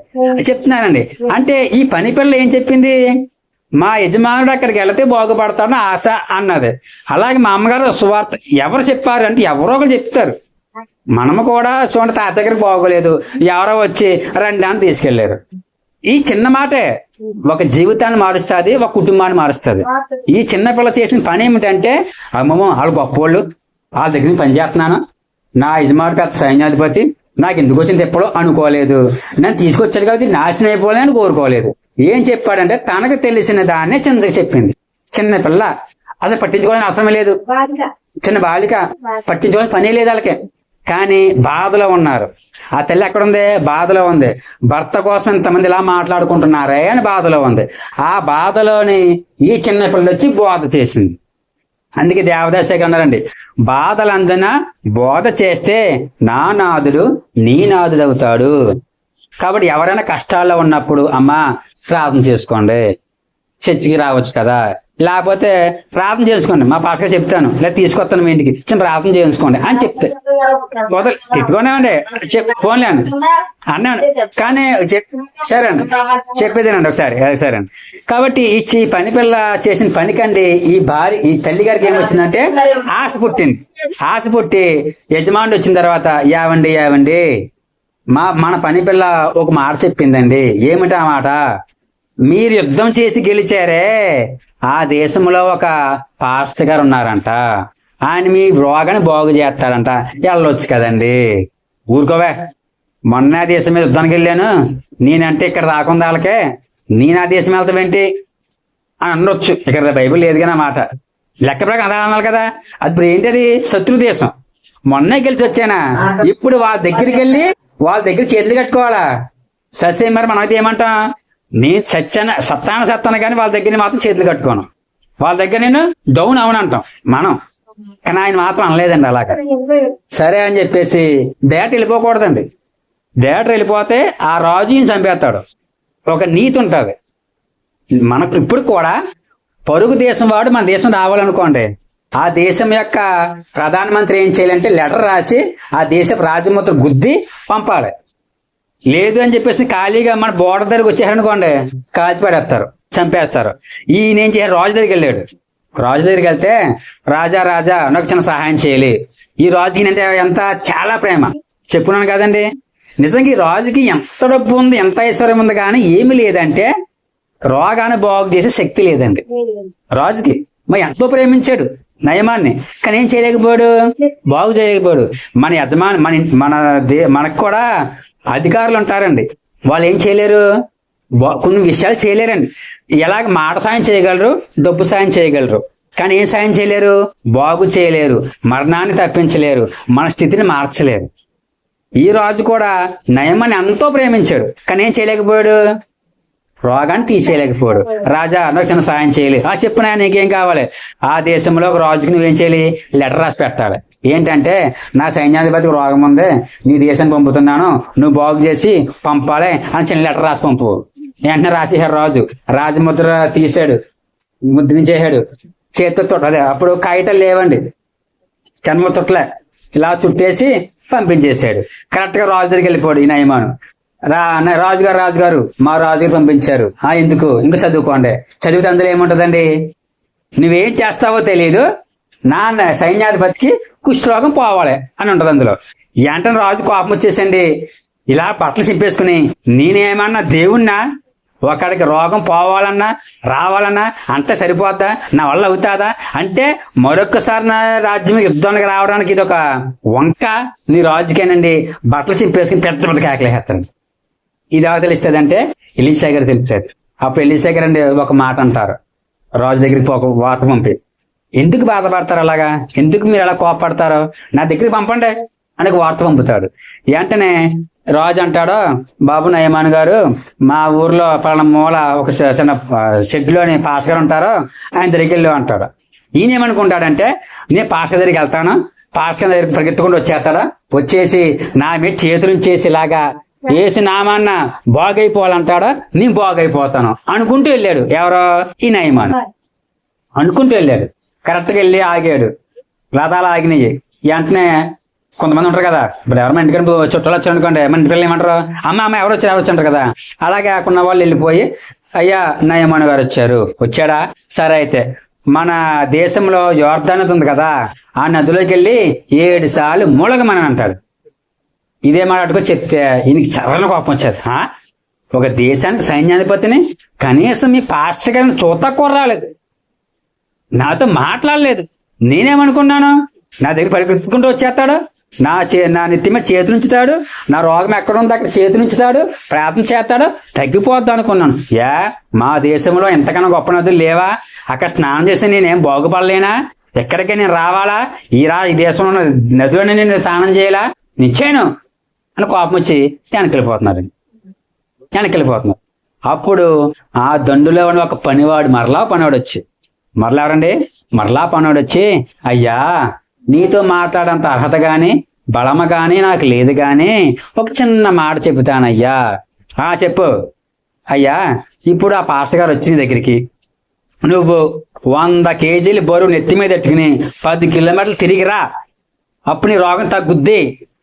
చెప్తున్నానండి, అంటే ఈ పని పిల్ల ఏం చెప్పింది, మా యజమానుడు అక్కడికి వెళితే బాగుపడతాడని ఆశ అన్నది. అలాగే మా అమ్మగారు సువార్త ఎవరు చెప్పారు అంటే ఎవరో ఒకరు చెప్తారు. మనము కూడా చూడండి, తాత దగ్గరికి బాగోలేదు, ఎవరో వచ్చి రండి అని తీసుకెళ్లారు. ఈ చిన్న మాటే ఒక జీవితాన్ని మారుస్తుంది, ఒక కుటుంబాన్ని మారుస్తుంది. ఈ చిన్న పిల్ల చేసిన పని ఏమిటంటే, అమ్మమ్మో వాళ్ళు గొప్పోళ్ళు, వాళ్ళ దగ్గర నుంచి పని చేస్తున్నాను, నా యజమానుడు పెద్ద సైన్యాధిపతి, నాకు ఎందుకు వచ్చింది ఎప్పుడో అనుకోలేదు, నన్ను తీసుకొచ్చాడు కాబట్టి నాశనం అయిపోవాలని కోరుకోలేదు. ఏం చెప్పాడంటే తనకు తెలిసిన దాన్నే చిన్నగా చెప్పింది. చిన్న పిల్ల అసలు పట్టించుకోవాలని అవసరమే లేదు, చిన్న బాలిక పట్టించుకోవాలని పనే లేదు వాళ్ళకి. కానీ బాధలో ఉన్నారు. ఆ తల్లి ఎక్కడుంది, బాధలో ఉంది. భర్త కోసం ఇంతమంది ఇలా మాట్లాడుకుంటున్నారే అని బాధలో ఉంది. ఆ బాధలోని ఈ చిన్న పిల్ల వచ్చి బోధ చేసింది. అందుకే దేవదాసే అన్నారండి, బాధలందున బోధ చేస్తే నా నాదుడు నీ నాదుడు అవుతాడు. కాబట్టి ఎవరైనా కష్టాల్లో ఉన్నప్పుడు అమ్మా ప్రార్థన చేసుకోండి, చర్చికి రావచ్చు కదా, లేకపోతే ప్రార్థన చేసుకోండి, మా పాస్టర్ చెప్తాను, లేదా తీసుకొస్తాను మీ ఇంటికి, చిన్న ప్రార్థన చేసుకోండి అని చెప్తే మొదలు తిట్టుకోనేమండి, ఫోన్లే అండి అన్నాను. కానీ సరే అండి చెప్పేదేనండి ఒకసారి అండి. కాబట్టి ఈ పని పిల్ల చేసిన పనికండి ఈ తల్లి గారికి ఏమొచ్చిందంటే ఆశ పుట్టింది. ఆశ పుట్టి యజమానుడు వచ్చిన తర్వాత యావండి మన పని పిల్ల ఒక మాట చెప్పిందండి. ఏమిటి ఆ మాట, మీరు యుద్ధం చేసి గెలిచారే, ఆ దేశంలో ఒక పాస్టర్ గారు ఉన్నారంట, ఆయన మీ రోగాన్ని బాగు చేస్తాడంట, వెళ్ళొచ్చు కదండి. ఊరుకోవే, మొన్న దేశం మీద యుద్ధానికి వెళ్ళాను, నేనంటే ఇక్కడ రాకుండా వాళ్ళకే, నేను ఆ దేశం వెళ్తావేంటి అని అనొచ్చు. ఇక్కడ బైబిల్ లేదు కానీ ఆ మాట లెక్క ప్రకారం అలా అనాలి కదా. అది ఇప్పుడు ఏంటి, అది శత్రు దేశం. మొన్నే గెలిచి వచ్చానా, ఇప్పుడు వాళ్ళ దగ్గరికి వెళ్ళి వాళ్ళ దగ్గర చేతులు కట్టుకోవాలా? సస్యం మరి మనమైతే ఏమంటాం, నేను సత్తాను కానీ వాళ్ళ దగ్గర మాత్రం చేతులు కట్టుకోను, వాళ్ళ దగ్గర నేను డౌన్ అవునంటాం మనం. కానీ ఆయన మాత్రం అనలేదండి అలాగా. సరే అని చెప్పేసి డేట వెళ్ళిపోకూడదండి. డేట వెళ్ళిపోతే ఆ రాజు ఈయన చంపేస్తాడు. ఒక నీతి ఉంటుంది మనకు. ఇప్పుడు కూడా పొరుగు దేశం వాడు మన దేశం రావాలనుకోండి, ఆ దేశం యొక్క ప్రధానమంత్రి ఏం చేయాలంటే లెటర్ రాసి ఆ దేశపు రాజముద్ర గుద్ది పంపాలి. లేదు అని చెప్పేసి ఖాళీగా మన బోర్డర్ దగ్గరికి వచ్చేసారనుకోండి, కాల్చి పడేస్తారు, చంపేస్తారు. ఈయన ఏం చేయాలి, రాజు దగ్గరికి వెళ్ళాడు. రాజు దగ్గరికి వెళ్తే, రాజా నాకు చిన్న సహాయం చేయాలి. ఈ రాజుకి అంటే ఎంత చాలా ప్రేమ చెప్పున్నాను కదండి. నిజంగా ఈ రాజుకి ఎంత డబ్బు ఉంది, ఎంత ఐశ్వర్యం ఉంది, కానీ ఏమి లేదంటే రోగాన్ని బాగు చేసే శక్తి లేదండి రాజుకి. మరి ఎంతో ప్రేమించాడు నయమాన్ని, కానీ ఏం చేయలేకపోయాడు, బాగు చేయలేకపోయాడు. మన యజమాని మనకు కూడా అధికారులు ఉంటారండి, వాళ్ళు ఏం చేయలేరు, కొన్ని విషయాలు చేయలేరండి. ఎలాగ మాట సాయం చేయగలరు, డబ్బు సాయం చేయగలరు, కానీ ఏం సాయం చేయలేరు, బాగు చేయలేరు, మరణాన్ని తప్పించలేరు, మన స్థితిని మార్చలేరు. ఈ రాజు కూడా నయమాన్ని ఎంతో ప్రేమించాడు, కానీ ఏం చేయలేకపోయాడు, రోగాన్ని తీసేయలేకపోయాడు. రాజా నాకు చిన్న సాయం చేయాలి. చెప్పినా నీకేం కావాలి, ఆ దేశంలో ఒక రాజుకి నువ్వేం చేయాలి, లెటర్ రాసి పెట్టాలి. ఏంటంటే నా సైన్యాధిపతికి రోగం ఉంది, నీ దేశాన్ని పంపుతున్నాను, నువ్వు బాగు చేసి పంపాలి అని చిన్న లెటర్ రాసి పంపు. వెంటనే రాసేసాడు రాజు. రాజముద్ర తీసాడు, ముద్రించేసాడు చేతితో. అదే అప్పుడు కాగితాలు లేవండి, చర్మ తొట్లే, ఇలా చుట్టేసి పంపించేశాడు. కరెక్ట్ గా రాజు దగ్గరికి వెళ్ళిపోయాడు ఈ నయమాను. రాజుగారు మా రాజుగారు పంపించారు. ఎందుకు, ఇంకా చదువుకోండి. చదివితే అందులో ఏముంటదండి, నువ్వేం చేస్తావో తెలియదు, నా సైన్యాధిపతికి కుష్ఠరోగం పోవాలి అని ఉంటది అందులో. ఏంటని రాజు కోపం వచ్చేసండి, ఇలా బట్టలు చింపేసుకుని, నేనేమన్నా దేవుణ్ణా, ఒకడికి రోగం పోవాలన్నా రావాలన్నా అంతే సరిపోద్దా, నా వల్ల అవుతాదా అంటే మరొక్కసారి నా రాజ్యం యుద్ధానికి రావడానికి ఇది ఒక వంక, నీ రాజుకేనండి బట్టలు చింపేసుకుని పెద్ద పెద్ద కేకలేస్తాను. ఇది ఎవరు తెలుస్తుంది అంటే ఎలీషా గారు తెలుస్తుంది. అప్పుడు ఎలీషా గారు అండి ఒక మాట అంటారు, రాజు దగ్గరికి ఒక వార్త పంపి, ఎందుకు బాధపడతారు అలాగా, ఎందుకు మీరు అలా కోపడతారు, నా దగ్గరికి పంపండి అని ఒక వార్త పంపుతాడు. వెంటనే రాజు అంటాడు, బాబు నయమాన్ గారు, మా ఊర్లో పలానా మూల ఒక చిన్న షెడ్లోని పాస్ గారు ఉంటారు, ఆయన దగ్గరికి వెళ్ళు అంటాడు. ఈయన ఏమనుకుంటాడంటే, నేను పాస్ గారి దగ్గరికి వెళ్తాను, పాస్ గారి దగ్గరికి పరిగెత్తుకుంటూ వచ్చేస్తాడా, వచ్చేసి నా మీద చేతులు చేసి ఇలాగా వేసి నామన్న బాగైపోవాలంటాడా, నేను బాగైపోతాను అనుకుంటూ వెళ్ళాడు. ఎవరో ఈ నయమాన్ అనుకుంటూ వెళ్ళాడు. కరెక్ట్గా వెళ్ళి ఆగాడు. రథాలు ఆగినాయి. వెంటనే కొంతమంది ఉంటారు కదా, ఇప్పుడు ఎవరైనా ఇంటికి చుట్టాలు వచ్చారు అనుకోండి, మన ఇంటి పిల్లలు ఏమంటారు, అమ్మ ఎవరు వచ్చారు కదా, అలాగే కాకుండా వాళ్ళు వెళ్ళిపోయి, అయ్యా నయమాన్ గారు వచ్చారు. వచ్చాడా, సరే అయితే మన దేశంలో యోర్దాన్ నది ఉంది కదా, ఆ నదిలోకి వెళ్ళి 7 సార్లు మూలగమని అంటాడు. ఇదే మాటకు చెప్తే ఈయనకి చర్రన కోపం వచ్చేది. ఒక దేశానికి సైన్యాధిపతిని కనీసం మీ పాస్టర్ గారిని చూత రాలేదు, నాతో మాట్లాడలేదు, నేనేమనుకున్నాను, నా దగ్గర పరిగెత్తుకుంటూ వచ్చేస్తాడు, నా నెత్తి మీద చేతి ఉంచుతాడు, నా రోగం ఎక్కడ ఉంది అక్కడ చేతి ఉంచుతాడు, ప్రార్థన చేస్తాడు, తగ్గిపోద్ది అనుకున్నాను. మా దేశంలో ఎంతకన్నా గొప్ప నదులు లేవా, అక్కడ స్నానం చేసి నేనేం బాగుపడలేనా, ఎక్కడికి నేను రావాలా, ఈ దేశంలో నదిలోనే నేను స్నానం చేయాలా, నిచ్చాను అని కోపం వచ్చి వెనకెళ్ళిపోతున్నారు. అప్పుడు ఆ దండులో ఉన్న ఒక పనివాడు మరలా పనివాడు వచ్చి అయ్యా నీతో మాట్లాడంత అర్హత గాని బలమ గాని నాకు లేదు గాని ఒక చిన్న మాట చెబుతానయ్యా. చెప్పు అయ్యా. ఇప్పుడు ఆ పాస్టర్ గారు వచ్చి నీ దగ్గరికి నువ్వు 100 కేజీలు బరువు నెత్తి మీద ఎట్టుకుని 10 కిలోమీటర్లు తిరిగిరా, అప్పుడు నీ రోగం తగ్గుద్ది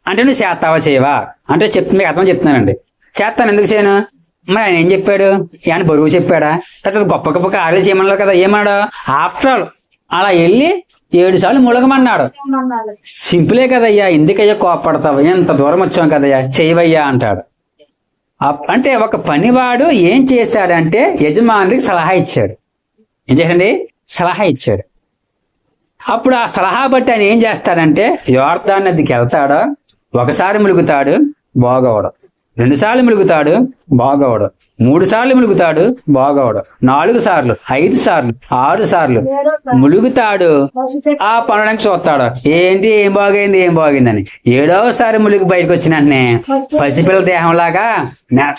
అంటే నువ్వు చేస్తావా చేయవా అంటే మీకు అర్థం చెప్తున్నానండి. చేస్తాను, ఎందుకు చేయను. మరి ఆయన ఏం చెప్పాడు, ఆయన బరువు చెప్పాడా, తర్వాత గొప్ప గొప్ప కార్యాలు చేయమన్నాడు కదా, ఏమన్నాడు, ఆఫ్టర్ ఆల్ అలా వెళ్ళి 7 సార్లు ములగమన్నాడు. సింపులే కదయ్యా, ఎందుకయ్యా కోపడతావు, ఎంత దూరం వచ్చాం కదయ్యా, చేయవయ్యా అంటాడు. అంటే ఒక పనివాడు ఏం చేశాడంటే యజమానికి సలహా ఇచ్చాడు. ఏం చేశాడండి, సలహా ఇచ్చాడు. అప్పుడు ఆ సలహా బట్టి ఆయన ఏం చేస్తాడంటే యోర్దాన్ నదికి వెళ్తాడు, ఒకసారి ములుగుతాడు బాగోవడు, 2 సార్లు ములుగుతాడు బాగోవడు, 3 సార్లు ములుగుతాడు బాగోవడు, 4 సార్లు, 5 సార్లు, 6 సార్లు ములుగుతాడు. ఆ పనడానికి చూస్తాడు, ఏంటి ఏం బాగైందని. 7వసారి ములుగు బయటకు వచ్చిన వెంటనే పసిపిల్ల దేహంలాగా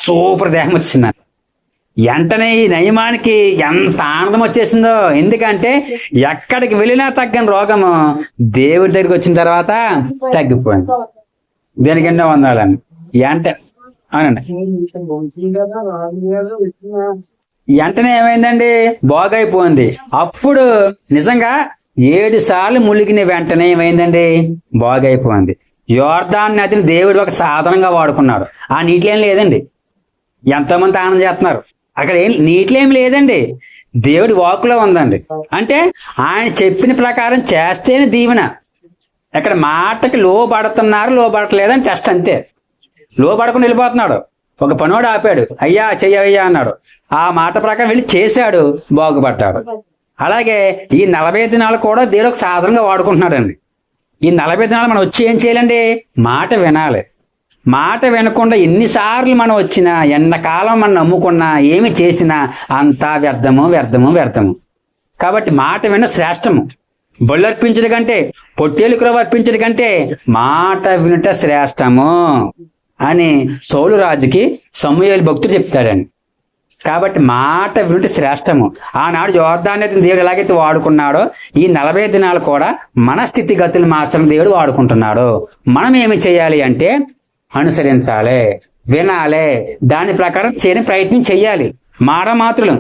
సూపర్ దేహం వచ్చింది. వెంటనే ఈ నయమానికి ఎంత ఆనందం వచ్చేసిందో, ఎందుకంటే ఎక్కడికి వెళ్ళినా తగ్గని రోగము దేవుడి దగ్గరికి వచ్చిన తర్వాత తగ్గిపోయింది. దేనికన్నా వందాలని అవునండి. వెంటనే ఏమైందండి, బాగైపోయింది. అప్పుడు నిజంగా 7 సార్లు ములిగిన వెంటనే ఏమైందండి, బాగైపోయింది. యోర్దాన్ నదిని దేవుడు ఒక సాధనంగా వాడుకున్నాడు. ఆ నీటిలో ఏం లేదండి, ఎంతో మంది ఆనందం చేస్తున్నారు, అక్కడ నీటిలో ఏం లేదండి, దేవుడి వాక్కులో ఉందండి. అంటే ఆయన చెప్పిన ప్రకారం చేస్తేనే దీవెన. ఇక్కడ మాటకి లోబడట్లేదని టెస్ట్, అంతే. లోబడకుండా వెళ్ళిపోతున్నాడు. ఒక పనివాడు ఆపాడు, అయ్యా చెయ్యవయ్యా అన్నాడు. ఆ మాట ప్రకారం వెళ్ళి చేశాడు, బాగుపడ్డాడు. అలాగే ఈ 40 దినాలు కూడా దేవుడు ఒక సాధనంగా వాడుకుంటున్నాడండి. ఈ 40 దినాలు మనం వచ్చి ఏం చేయాలండి, మాట వినాలి. మాట వినకుండా ఎన్నిసార్లు మనం వచ్చినా, ఎంతకాలం మనం నమ్ముకున్నా, ఏమి చేసినా అంతా వ్యర్థము. కాబట్టి మాట విన శ్రేష్టము. బళ్ళు అర్పించడం కంటే, పొట్టేలు క్రొవ్వు అర్పించడం కంటే మాట వినుట శ్రేష్టము అని సౌలు రాజుకి సమూయేలు భక్తుడు చెప్తాడని. కాబట్టి మాట వినుట శ్రేష్టము. ఆనాడు యోర్దాను నదిని దేవుడు ఎలాగైతే వాడుకున్నాడో, ఈ 40 దినాలు కూడా మన స్థితిగతులు మార్చడం దేవుడు వాడుకుంటున్నాడు. మనం ఏమి చేయాలి అంటే అనుసరించాలి, వినాలి, దాని ప్రకారం చేయని ప్రయత్నం చెయ్యాలి. మాత్రలు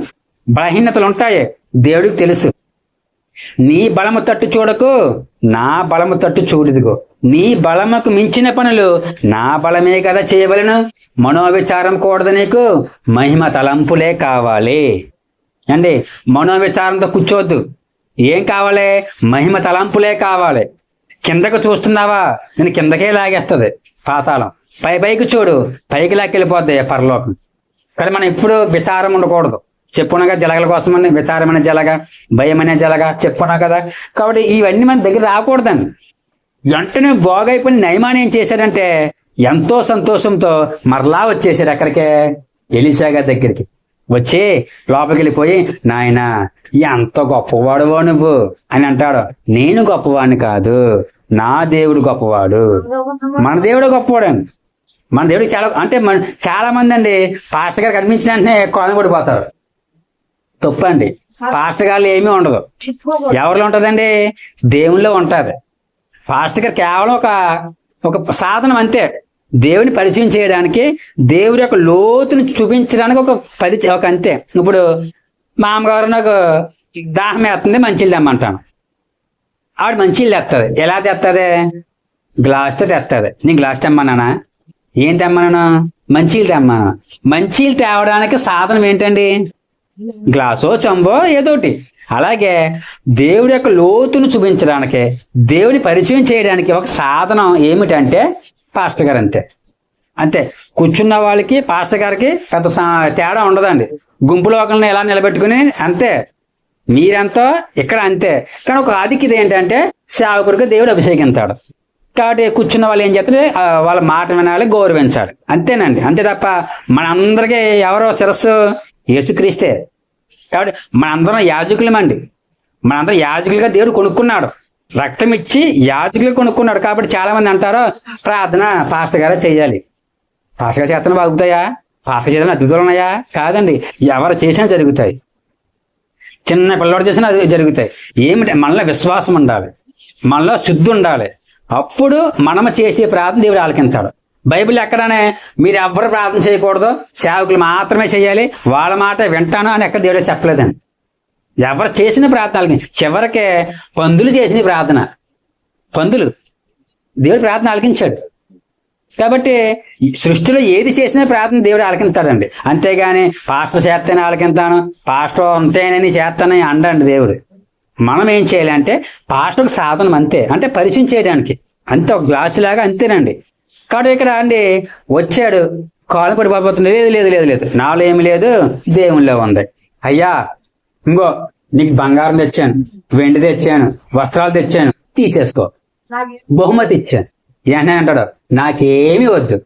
బలహీనతలు ఉంటాయి, దేవుడికి తెలుసు. నీ బలము తట్టు చూడకు, నా బలము తట్టు చూడదుగో. నీ బలముకు మించిన పనులు నా బలమే కదా చేయవలను. మనోవిచారం కూడదు నీకు, మహిమ తలంపులే కావాలి అండి. మనోవిచారంతో కూర్చోవద్దు. ఏం కావాలి, మహిమ తలంపులే కావాలి. కిందకు చూస్తున్నావా, నేను కిందకే లాగేస్తుంది పాతాళం. పైకి చూడు, పైకి లాక్కెళ్ళిపోద్ది పరలోకం. కానీ మనం ఇప్పుడు విచారం ఉండకూడదు. చెప్పున్నా జలగల కోసమని విచారం అనే జలగ, భయం అనే జలగ చెప్పున్నా కదా. కాబట్టి ఇవన్నీ మన దగ్గర రాకూడదండి. వెంటనే బాగైపోయిన నయమాన్ ఏం చేశాడంటే ఎంతో సంతోషంతో మరలా వచ్చేసాడు. ఎక్కడికే, ఎలీషా గారి దగ్గరికి. వచ్చి లోపలికి వెళ్ళిపోయి, నాయనా ఎంత గొప్పవాడువో నువ్వు అని అంటాడు. నేను గొప్పవాడిని కాదు, నా దేవుడు గొప్పవాడు. మన దేవుడు గొప్పవాడండి. మన దేవుడికి చాలా మంది అండి పాస్టర్ గారు కనిపించిన వెంటనే కోన పడిపోతారు. తప్పండి. పాస్టర్ గారు ఏమీ ఉండదు. ఎవరిలో ఉంటదండి? దేవునిలో ఉంటది. పాస్టర్ గారు కేవలం ఒక సాధనం అంతే. దేవుని పరిచయం చేయడానికి, దేవుడి యొక్క లోతుని చూపించడానికి ఒక అంతే. ఇప్పుడు మా అమ్మగారు నాకు దాహం వేస్తుంది, మంచిళ్ళు తెమ్మంటాను. ఆవిడ మంచిళ్ళు తెస్తుంది. ఎలా తెస్తుంది? గ్లాస్తో తెస్తుంది. నేను గ్లాస్ తెమ్మన్నానా? ఏం తెమ్మన్నాను? మంచిళ్ళు తెమ్మన్నాను. మంచిళ్ళు తేవడానికి సాధనం ఏంటండి? గ్లాసో చెంబో ఏదోటి. అలాగే దేవుడి యొక్క లోతును చూపించడానికి, దేవుని పరిచయం చేయడానికి ఒక సాధనం ఏమిటంటే పాస్టర్ గారు. అంతే. కూర్చున్న వాళ్ళకి పాస్టర్ గారికి పెద్ద తేడా ఉండదండి. గుంపులో ఒకరిని ఎలా నిలబెట్టుకుని అంతే. మీరెంతో ఇక్కడ అంతే. కానీ ఒక ఆధిక్యత ఏంటంటే సేవకుడికి దేవుడు అభిషేకిస్తాడు. కాబట్టి కూర్చున్న వాళ్ళు ఏం చేస్తారు? వాళ్ళ మాట వినాలి, గౌరవించాలి. అంతేనండి. అంతే తప్ప మనందరికీ ఎవరో శిరస్సు? యేసుక్రీస్తే. కాబట్టి మనందరం యాజకులమండి. మనందరం యాజకులుగా దేవుడు కొనుక్కున్నాడు. రక్తం ఇచ్చి యాజకులు కొనుక్కున్నాడు. కాబట్టి చాలా మంది అంటారు, ప్రార్థన పాస్టర్ గారే చెయ్యాలి. పాస్టర్ గారు చేతన బాగుతాయా? పాస్టర్ చేతన అద్భుతాలు ఉన్నాయా? కాదండి. ఎవరు చేసినా జరుగుతాయి. చిన్న పిల్లవాడు చేసినా అది జరుగుతాయి. ఏమిటి? మనలో విశ్వాసం ఉండాలి, మనలో శుద్ధి ఉండాలి. అప్పుడు మనము చేసే ప్రార్థన దేవుడు ఆలకించాడు. బైబిల్ ఎక్కడనే మీరు ఎవ్వరు ప్రార్థన చేయకూడదు, సేవకులు మాత్రమే చేయాలి, వాళ్ళ మాట వింటాను అని ఎక్కడ దేవుడు చెప్పలేదండి. ఎవరు చేసిన ప్రార్థనలకి చివరికే పందులు చేసిన ప్రార్థన, పందులు దేవుడు ప్రార్థన ఆలకించాడు. కాబట్టి సృష్టిలో ఏది చేసినా ప్రార్థన దేవుడు ఆలకింతాడండి. అంతేగాని పాస్టర్ చేస్తేనే ఆలకింతాను, పాస్టర్ ఉంటేనని చేస్తానని అండండి దేవుడు. మనం ఏం చేయాలంటే పాస్టర్కి సాధనం అంతే, అంటే పరిచయం చేయడానికి అంతే. ఒక గ్లాసు లాగా అంతేనండి. కాబట్టి ఇక్కడ అండి వచ్చాడు, కాలు పడిపోతుంది. లేదు లేదు లేదు లేదు, నాలో ఏమి లేదు, దేవునిలో ఉంది. అయ్యా ఇంకో నీకు బంగారం తెచ్చాను, వెండి తెచ్చాను, వస్త్రాలు తెచ్చాను, తీసేసుకో, బహుమతి ఇచ్చాను. ఏంటనే అంటాడు, నాకేమి వద్దు,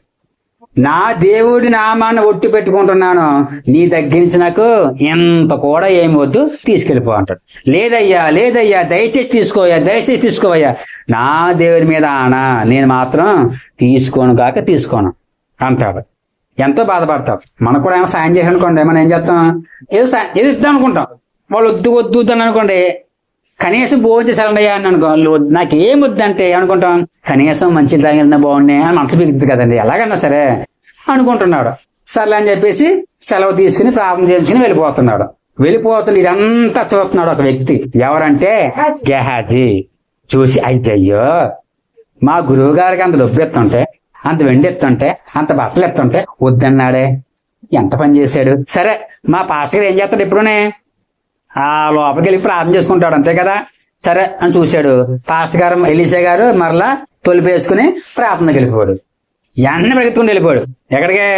నా దేవుడి నామాన్ని ఒట్టి పెట్టుకుంటున్నాను, నీ దగ్గర నుంచి నాకు ఎంత కూడా ఏమి వద్దు, తీసుకెళ్ళిపో అంటాడు. లేదయ్యా లేదయ్యా, దయచేసి తీసుకోవయ్యా, దయచేసి తీసుకోవయ్యా, నా దేవుడి మీద ఆనా, నేను మాత్రం తీసుకోను కాక తీసుకోను అంటాడు. ఎంతో బాధపడతాం. మనకు కూడా ఏమైనా సాయం చేసి అనుకోండి, మనం ఏం చేస్తాం? ఏదో ఇద్దాం అనుకుంటాం. వాళ్ళు వద్దు వద్దు వద్దని అనుకోండి, కనీసం భోజనం చేసాలయ్యా అని అనుకో, నాకు ఏం వద్దంటే అనుకుంటాం, కనీసం మంచి తాగిన బాగున్నాయి అని మనసు బిగుతుంది కదండి. ఎలాగన్నా సరే అనుకుంటున్నాడు. సర్లే అని చెప్పేసి సెలవు తీసుకుని ప్రార్థన చేసుకుని వెళ్ళిపోతున్నాడు. ఇదంతా చూస్తున్నాడు ఒక వ్యక్తి. ఎవరంటే గెహాజీ. చూసి అయ్యో, మా గురువు గారికి అంత డబ్బు ఎత్తుంటే, అంత వెండి ఎత్తుంటే, అంత బట్టలు ఎత్తుంటే వద్దన్నాడే, ఎంత పని చేశాడు. సరే మా పాస్టర్ గారు ఏం చేస్తాడు, ఎప్పుడునే ఆ లోపలికి వెళ్ళి ప్రార్థన చేసుకుంటాడు, అంతే కదా. సరే అని చూశాడు. పాస్టర్ గారు ఎలీసా గారు మరలా తొలిపేసుకుని ప్రార్థనకి వెళ్ళిపోయాడు. ఎన్న పరిగెత్తుకుని వెళ్ళిపోయాడు. ఎక్కడికే?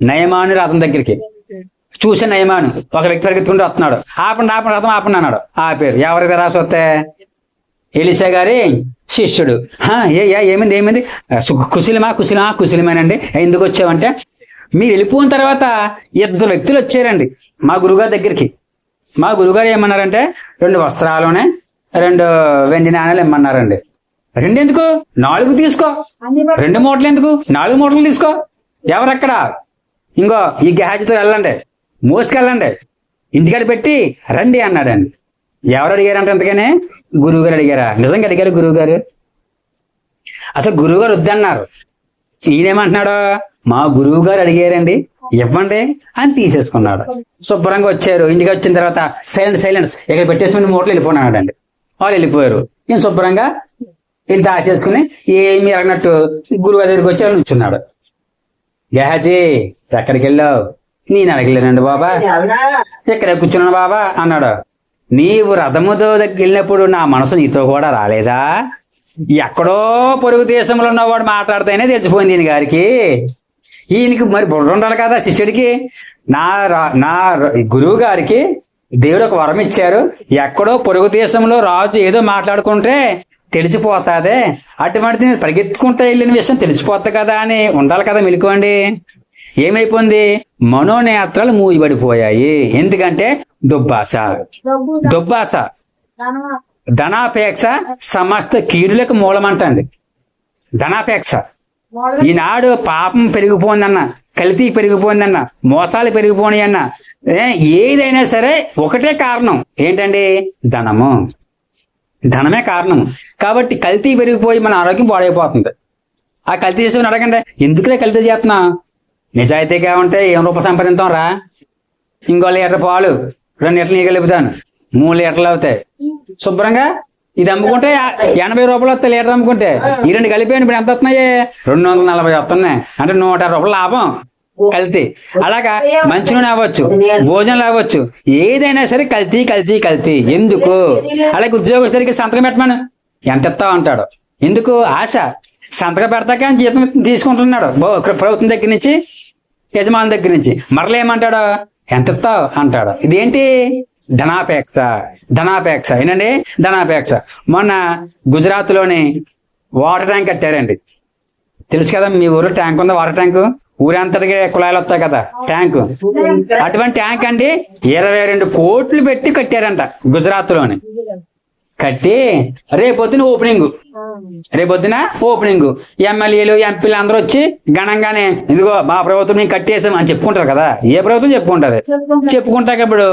నయమాను రథం దగ్గరికి. చూసే నయమాను ఒక వ్యక్తి పరిగెత్తుకుంటూ వస్తున్నాడు. ఆపండి ఆపండి రథం ఆపండి అన్నాడు. ఆపారు. ఎవరికి రాసి వస్తే ఎలీసా గారి శిష్యుడు. ఏమైంది? కుశలమేనండి. ఎందుకు వచ్చావంటే, మీరు వెళ్ళిపోయిన తర్వాత 2 వ్యక్తులు వచ్చారండి మా గురుగారి దగ్గరికి. మా గురుగారు ఏమన్నారంటే 2 వస్త్రాలునే 2 వెండి నాణాలు ఇమ్మన్నారండి. 2 ఎందుకు? 4 తీసుకో. 2 మూటలు ఎందుకు? 4 మూటలు తీసుకో. ఎవరక్కడ? ఇంకో ఈ గెహాజీతో వెళ్ళండి, మోసుకెళ్ళండి, ఇంటికాడ పెట్టి రండి అన్నాడండి. ఎవరు అడిగారంటే అంతగానే? గురువుగారు అడిగారా? నిజంగా అడిగారు గురువుగారు? అసలు గురువుగారు వద్దన్నారు. ఈయనేమంటున్నాడు, మా గురువు గారు అడిగారండి, ఇవ్వండి అని తీసేసుకున్నాడు. శుభ్రంగా వచ్చారు. ఇంటికి వచ్చిన తర్వాత సైలెన్స్ ఇక్కడ పెట్టేసుకుని మూటలు వెళ్ళిపోయినాడండి. వాళ్ళు వెళ్ళిపోయారు. ఈయన శుభ్రంగా వెళ్ళి దాచేసుకుని ఏమి అడిగినట్టు గురువు దగ్గరికి వచ్చి వాళ్ళు నుంచున్నాడు. గెహాజీ ఎక్కడికి వెళ్ళావు? నేను అడగలేనండి బాబా, ఎక్కడ కూర్చున్నాను బాబా అన్నాడు. నీవు రథముతో దగ్గర వెళ్ళినప్పుడు నా మనసు నీతో కూడా రాలేదా? ఎక్కడో పొరుగు దేశంలో ఉన్నవాడు మాట్లాడితేనే తెలిసిపోయింది ఈయన గారికి. ఈయనకి మరి బుర్ర ఉండాలి కదా శిష్యుడికి. నా గురువు గారికి దేవుడు ఒక వరం ఇచ్చారు, ఎక్కడో పొరుగు దేశంలో రాజు ఏదో మాట్లాడుకుంటే తెలిసిపోతాదే, అటువంటిది పరిగెత్తుకుంటా వెళ్ళిన విషయం తెలిసిపోద్ది కదా అని ఉండాలి కదా మెలుకోండి. ఏమైపోయింది? మనోనేత్రాలు మూయబడిపోయాయి. ఎందుకంటే దుబ్బాస. దుబ్బాస ధనాపేక్ష సమస్త కీడులకు మూలమంటండి. ధనాపేక్ష. ఈనాడు పాపం పెరిగిపోయిందన్న, కల్తీ పెరిగిపోయిందన్న, మోసాలు పెరిగిపోయినాయన్న, ఏదైనా సరే ఒకటే కారణం ఏంటండి? ధనము. ధనమే కారణం. కాబట్టి కల్తీ పెరిగిపోయి మన ఆరోగ్యం పాడైపోతుంది. ఆ కల్తీ చేసేవాడిని అడగండి, ఎందుకులే కల్తీ చేస్తున్నా? నిజాయితీగా ఉంటే ఏం రూపాయలు సంపాదించాం రా, ఇంకో లీటర్ పాలు 2 లీటర్లు నీళ్ళు కలుపుతాను, 3 లీటర్లు అవుతాయి. శుభ్రంగా ఇది అమ్ముకుంటే 80 రూపాయలు వస్తాయి లీటర్ అమ్ముకుంటే. ఈ 2 కలిపాను ఇప్పుడు ఎంత వస్తున్నాయి? 240 వస్తున్నాయి. అంటే 160 రూపాయలు లాభం కల్తీ. అలాగా మంచి నూనె అవ్వచ్చు, భోజనం అవ్వచ్చు, ఏదైనా సరే కల్తీ కల్తీ కల్తీ. ఎందుకు? అలాగే ఉద్యోగస్తుడికి సంతకం పెట్టమను, ఎంత ఇస్తావు అంటాడు. ఎందుకు? ఆశ. సంతకం పెడతాక జీతం తీసుకుంటున్నాడు ప్రభుత్వం దగ్గర నుంచి, యజమాని దగ్గర నుంచి. మరలా ఏమంటాడు? ఎంత ఇస్తావు అంటాడు. ఇదేంటి? ధనాపేక్ష. ధనాపేక్ష ఏంటండి? ధనాపేక్ష. మొన్న గుజరాత్ లోని వాటర్ ట్యాంక్ కట్టారండి. తెలుసు కదా, మీ ఊరు ట్యాంక్ ఉందా? వాటర్ ట్యాంకు ఊరంతటికి కుళాయిలు వస్తాయి కదా ట్యాంకు. అటువంటి ట్యాంక్ అండి 22 కోట్లు పెట్టి కట్టారంట గుజరాత్ లోని. కట్టి రేపొద్దున ఓపెనింగ్ ఎమ్మెల్యేలు ఎంపీలు అందరూ వచ్చి ఘనంగానే ఇదిగో మా ప్రభుత్వం మేము కట్టేసాం అని చెప్పుకుంటారు కదా. ఏ ప్రభుత్వం చెప్పుకుంటది? చెప్పుకుంటాకప్పుడు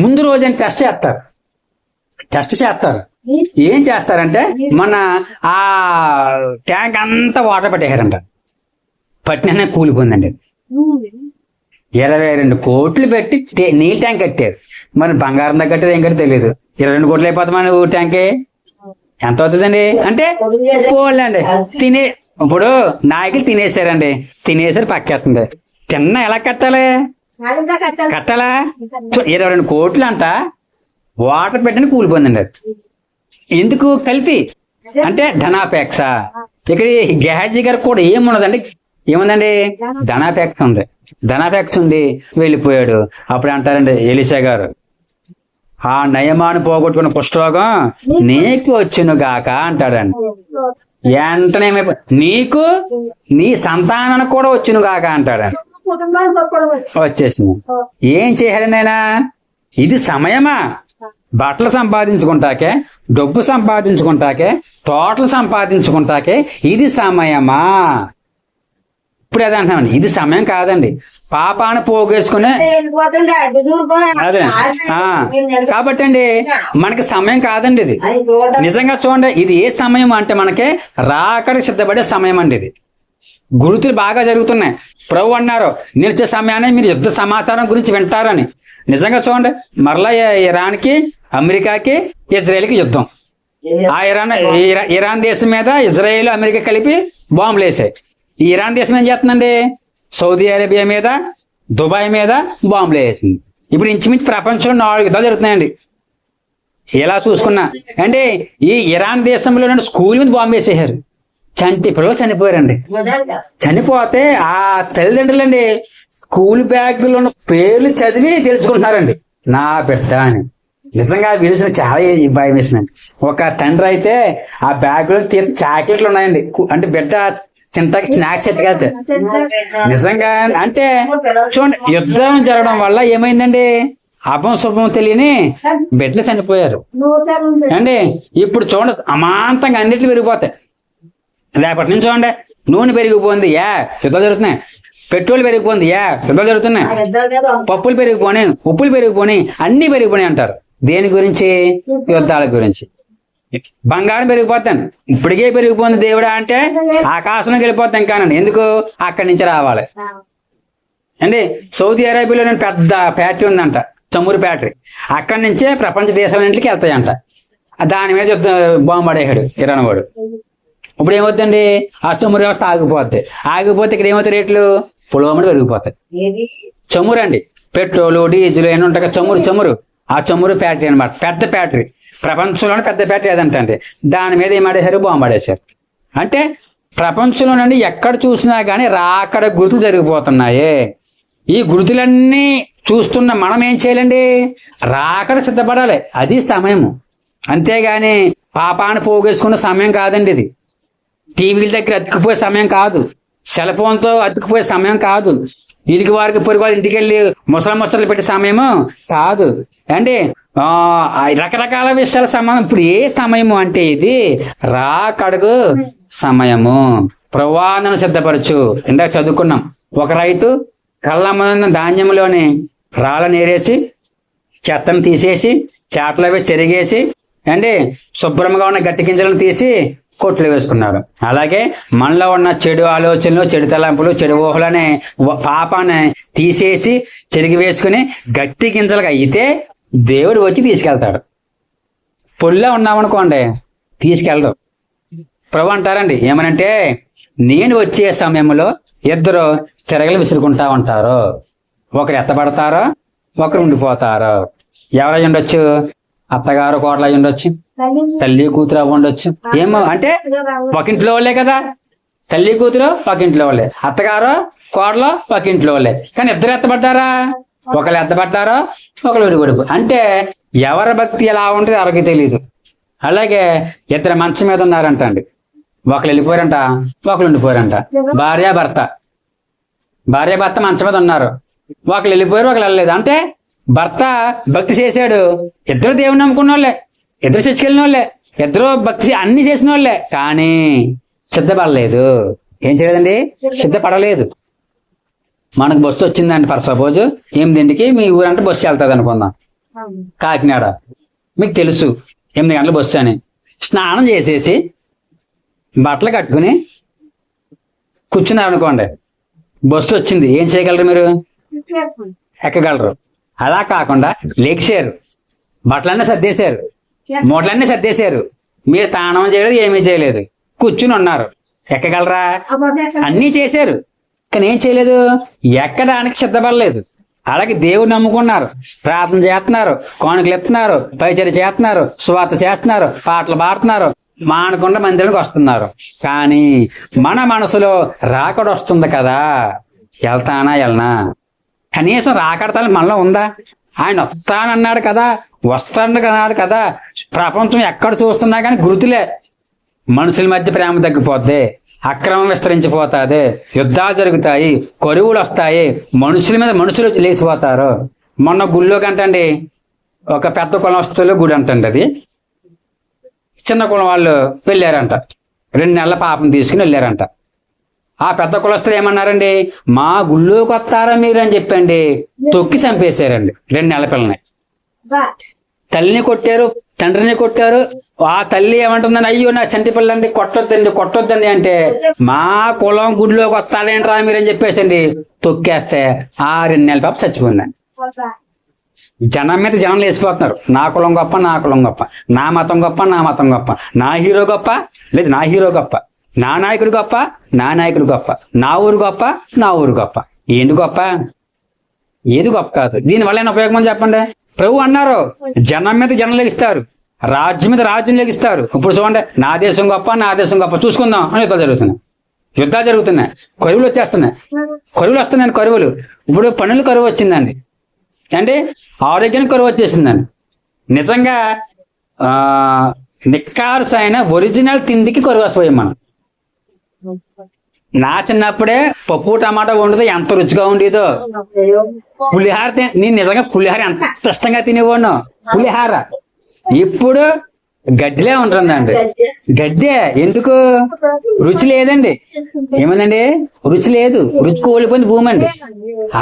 ముందు రోజు టెస్ట్ చేస్తారు. ఏం చేస్తారంటే మన ఆ ట్యాంక్ అంతా వాటర్ పట్టేశారంట. పట్టిన కూలిపోయిందండి. 22 కోట్లు పెట్టి నీళ్ళ ట్యాంక్ కట్టారు. మరి బంగారం తగ్గట్టు ఏం కట్టి తెలియదు. 22 కోట్లు అయిపోతుంది మన ఊరు ట్యాంకే. ఎంత అవుతుందండి? అంటే పోలండి ఇప్పుడు నాయకులు తినేసారండి, తినేసారు పక్కేస్తుంది. తిన్న ఎలా కట్టాలా? 22 కోట్లు అంట వాటర్ పెట్టని కూలిపోయిందండి. ఎందుకు? కల్తీ. అంటే ధనాపేక్ష. ఇక్కడ గెహాజీ గారు కూడా ఏమున్నదండి? ఏముందండి? ధనాపేక్ష ఉంది. ధనాపేక్ష ఉంది, వెళ్ళిపోయాడు. అప్పుడు అంటారండి ఎలీషా గారు, ఆ నయమాను పోగొట్టుకున్న కుష్ఠరోగం నీకు వచ్చును గాక అంటాడండి. వెంటనే నీకు నీ సంతానానికి కూడా వచ్చును గాక అంటాడండి. వచ్చేసింది. ఏం చేశాడండి ఆయన? ఇది సమయమా? బట్టలు సంపాదించుకుంటాకే, డబ్బు సంపాదించుకుంటాకే, తోటలు సంపాదించుకుంటాకే ఇది సమయమా? ఇప్పుడు అదే అంటున్నామండి, ఇది సమయం కాదండి. పాపాన్ని పోగేసుకునే అదే. కాబట్టి అండి మనకి సమయం కాదండి ఇది. నిజంగా చూడండి, ఇది ఏ సమయం అంటే మనకి రాకడికి సిద్ధపడే సమయం అండి ఇది. గురుతులు బాగా జరుగుతున్నాయి. ప్రభు అన్నారు, నిలిచే సమయాన్ని మీరు యుద్ధ సమాచారం గురించి వింటారని. నిజంగా చూడండి, మరలా ఇరాన్కి, అమెరికాకి, ఇజ్రాయెల్కి యుద్ధం. ఆ ఇరాన్ దేశం మీద ఇజ్రాయెల్, అమెరికా కలిపి బాంబులు వేసాయి. ఈ ఇరాన్ దేశం ఏం చేస్తుందండి? సౌదీ అరేబియా మీద, దుబాయ్ మీద బాంబులు వేసింది. ఇప్పుడు ఇంచుమించు ప్రపంచంలో 4 యుద్ధాలు జరుగుతున్నాయండి. ఎలా చూసుకున్నా అంటే ఈ ఇరాన్ దేశంలో స్కూల్ మీద బాంబు వేసేసారు. పిల్లలు చనిపోయారండి. చనిపోతే ఆ తల్లిదండ్రులండి స్కూల్ బ్యాగులో ఉన్న పేర్లు చదివి తెలుసుకుంటున్నారండి, నా బిడ్డ అని. నిజంగా వీడియోస్ చాలా భయం వేసిందండి. ఒక తండ్రి అయితే ఆ బ్యాగ్ లో చాక్లెట్లు ఉన్నాయండి, అంటే బిడ్డ తింటాకి స్నాక్స్ ఎట్టుకెళ్తే. నిజంగా అంటే చూడండి, యుద్ధం జరగడం వల్ల ఏమైందండి? అభం శుభం తెలియని బిడ్డలు చనిపోయారు అండి. ఇప్పుడు చూడండి, అమాంతంగా అన్నిట్లు పెరిగిపోతాయి. రేపటి నుంచి చూడండి, నూనె పెరిగిపోయింది, యుద్ధాలు జరుగుతున్నాయి. పెట్రోల్ పెరిగిపోయింది, యుద్ధాలు జరుగుతున్నాయి. పప్పులు పెరిగిపోయినాయి, ఉప్పులు పెరిగిపోయినాయి, అన్ని పెరిగిపోయినాయి అంటారు. దేని గురించి? యుద్ధాల గురించి. బంగారం పెరిగిపోతాను, ఇప్పటికే పెరిగిపోయింది దేవుడా అంటే ఆకాశంలోకి వెళ్ళిపోతాం కానండి. ఎందుకు? అక్కడి నుంచి రావాలి అండి. సౌదీ అరేబియాలో పెద్ద ఫ్యాక్టరీ ఉందంట, చమురు ఫ్యాక్టరీ. అక్కడి నుంచే ప్రపంచ దేశాలన్నింటికి వెళ్తాయంట. దాని మీద బాంబు పడేసాడు ఇరాన్ వాడు. ఇప్పుడు ఏమవుతుందండి? ఆ చమురు వ్యవస్థ ఆగిపోతే ఇక్కడ ఏమవుతాయి? రేట్లు పొలవమని పెరిగిపోతాయి. చమురు అండి, పెట్రోలు, డీజిల్ ఏమైనా ఉంటాయి కదా, చమురు. ఆ చమురు ఫ్యాక్టరీ అనమాట, పెద్ద ఫ్యాక్టరీ. ప్రపంచంలోనే పెద్ద ఫ్యాక్టరీ ఏదంటే అండి. దాని మీద ఏమాడేశారు? బాంబు పడేశారు. అంటే ప్రపంచంలో నుండి ఎక్కడ చూసినా కానీ రాకడ గుర్తులు జరిగిపోతున్నాయి. ఈ గుర్తులన్నీ చూస్తున్న మనం ఏం చేయాలండి? రాకడ సిద్ధపడాలి. అది సమయము. అంతేగాని పాపాన్ని పోగేసుకున్న సమయం కాదండి ఇది. టీవీల దగ్గర అతుక్కుపోయే సమయం కాదు, సెల్ ఫోన్తో అతుక్కుపోయే సమయం కాదు, వీరికి వారికి పొరుగు వారి ఇంటికి వెళ్ళి ముచ్చట్లు పెట్టే సమయము కాదు అండి. రకరకాల విషయాల సమయం. ఇప్పుడు ఏ సమయము అంటే ఇది రాకడకు సమయము. ప్రవాహను సిద్ధపరచు. ఇందాక చదువుకున్నాం, ఒక రైతు కళ్ళ ముందు ధాన్యంలోని రాళ్ళను ఏరేసి చెత్తను తీసేసి చాటలో వేసి చెరిగేసి అంటే శుభ్రంగా ఉన్న గట్టి గింజలను తీసి కొట్లు వేసుకున్నాడు. అలాగే మనలో ఉన్న చెడు ఆలోచనలు, చెడు తలంపులు, చెడు ఊహలనే పాపాన్ని తీసేసి చెరిగి వేసుకుని గట్టి గింజలుగా అయితే దేవుడు వచ్చి తీసుకెళ్తాడు. పొల్లా ఉన్నామనుకోండి తీసుకెళ్ళడు. ప్రభు అంటారండి ఏమనంటే, నేను వచ్చే సమయంలో ఇద్దరు తిరగలు విసురుకుంటా ఉంటారు. ఒకరు ఎత్తబడతారో ఒకరు ఉండిపోతారు. ఎవరై ఉండొచ్చు? అత్తగారు కోడలు అయి ఉండొచ్చు, తల్లి కూతురు అవి ఉండొచ్చు. ఏమో అంటే ఒక ఇంట్లో వాళ్ళే కదా, తల్లి కూతురు ఒక ఇంట్లో వాళ్ళే, అత్తగారు కోడలు ఒక ఇంట్లో వాళ్ళే. కానీ ఇద్దరు ఎత్తబడ్డారా? ఒకళ్ళు ఎత్తబడ్డారో ఒకళ్ళు విడిపడిపో. అంటే ఎవరి భక్తి ఎలా ఉంటుంది ఎవరికి తెలియదు. అలాగే ఇద్దరు మంచం మీద ఉన్నారంటండి, ఒకళ్ళు వెళ్ళిపోయారంట ఒకళ్ళు ఉండిపోయారంట. భార్య భర్త మంచం మీద ఉన్నారు, ఒకళ్ళు వెళ్ళిపోయారు ఒకళ్ళు వెళ్ళలేదు. అంటే భర్త భక్తి చేశాడు, ఇద్దరు దేవుని నమ్ముకున్న వాళ్ళే, ఇద్దరు చర్చికెళ్ళిన వాళ్ళే, ఇద్దరు భక్తి అన్ని చేసిన వాళ్ళే, కానీ సిద్ధపడలేదు. ఏం చేయలేదండి? సిద్ధపడలేదు. మనకు బస్సు వచ్చిందండి ఫర్ సపోజ్ 8ంటికి మీ ఊరంటే బస్సు వెళ్తుంది అనుకుందాం, కాకినాడ. మీకు తెలుసు 8 గంటల బస్సు అని. స్నానం చేసేసి బట్టలు కట్టుకుని కూర్చున్నారు అనుకోండి, బస్సు వచ్చింది. ఏం చేయగలరు మీరు? ఎక్కగలరు. అలా కాకుండా లెగ్సారు, బట్టలన్నీ సర్దేశారు, మూటలన్నీ సర్దేశారు, మీరు తానం చేయలేదు, ఏమీ చేయలేదు, కూర్చుని ఉన్నారు. ఎక్కగలరా? అన్నీ చేశారు, కానీ ఏం చేయలేదు, ఎక్కడానికి సిద్ధపడలేదు. అలాగే దేవుడు నమ్ముకున్నారు, ప్రార్థన చేస్తున్నారు, కానుకలు ఎత్తున్నారు, పరిచర్య చేస్తున్నారు, సువార్త చేస్తున్నారు, పాటలు పాడుతున్నారు, మానకుండా మందిరానికి వస్తున్నారు. కానీ మన మనసులో రాకడ వస్తుంది కదా, వెళ్ళనా? కనీసం రాకడతాను మనలో ఉందా? ఆయన వస్తానన్నాడు కదా, వస్తానన్నాడు కదా. ప్రపంచం ఎక్కడ చూస్తున్నా కానీ గుర్తులే. మనుషుల మధ్య ప్రేమ తగ్గిపోద్ది, అక్రమం విస్తరించిపోతుంది, యుద్ధాలు జరుగుతాయి, కరువులు వస్తాయి, మనుషుల మీద మనుషులు లేచిపోతారు. మొన్న గుళ్ళో కంటండి, ఒక పెద్ద కులస్తులు గుడి అంటండి, అది చిన్న కులం వాళ్ళు వెళ్ళారంట. 2 నెలల పాపం తీసుకుని వెళ్ళారంట. ఆ పెద్ద కులస్తులు ఏమన్నారండి, మా గుళ్ళోకి వస్తారా మీరు అని చెప్పండి తొక్కి చంపేశారండి 2 నెలల పిల్లని. తల్లిని కొట్టారు, తండ్రిని కొట్టారు. ఆ తల్లి ఏమంటుందని, అయ్యో నా చంటి పిల్లండి, కొట్టొద్దండి అంటే, మా కులం గుడిలోకి వస్తాడేంట్రా మీరు అని చెప్పేసండి తొక్కేస్తే ఆ 2 నెలల పాప చచ్చిపోయిందండి. జనం మీద జనం లేసిపోతున్నారు. నా కులం గొప్ప, నా కులం గొప్ప, నా మతం గొప్ప, నా మతం గొప్ప, నా హీరో గొప్ప, లేదు నా హీరో గొప్ప, నా నాయకుడు గొప్ప, నా నాయకుడు గొప్ప, నా ఊరు గొప్ప, నా ఊరు గొప్ప. ఏంటి గొప్ప? ఏది గొప్ప కాదు. దీనివల్ల ఏమైనా ఉపయోగం అని చెప్పండి. ప్రభు అన్నారు, జనం మీద జనం లెగిస్తారు, రాజ్యం మీద రాజ్యం లెగిస్తారు. ఇప్పుడు చూడండి, నా దేశం గొప్ప, నా దేశం గొప్ప, చూసుకుందాం అని యుద్ధాలు జరుగుతున్నాయి, కరువులు వస్తున్నాయి, కరువులు. ఇప్పుడు పనులు కరువు వచ్చిందండి అంటే, ఆరోగ్యానికి కరువు వచ్చేసిందండి. నిజంగా నిక్కార్సైన ఒరిజినల్ తిండికి కరువు వస్తాయి. మనం నా చిన్నప్పుడే పప్పు టమాటా వండితే ఎంత రుచిగా ఉండేదో. పులిహార నేను నిజంగా పులిహార ఎంత ఇష్టంగా తినేవాడిను. పులిహార ఇప్పుడు గడ్డిలే ఉంటుందండి. గడ్డే ఎందుకు? రుచి లేదండి. ఏమందండి? రుచి లేదు, రుచి కోల్పోయింది భూమి అండి.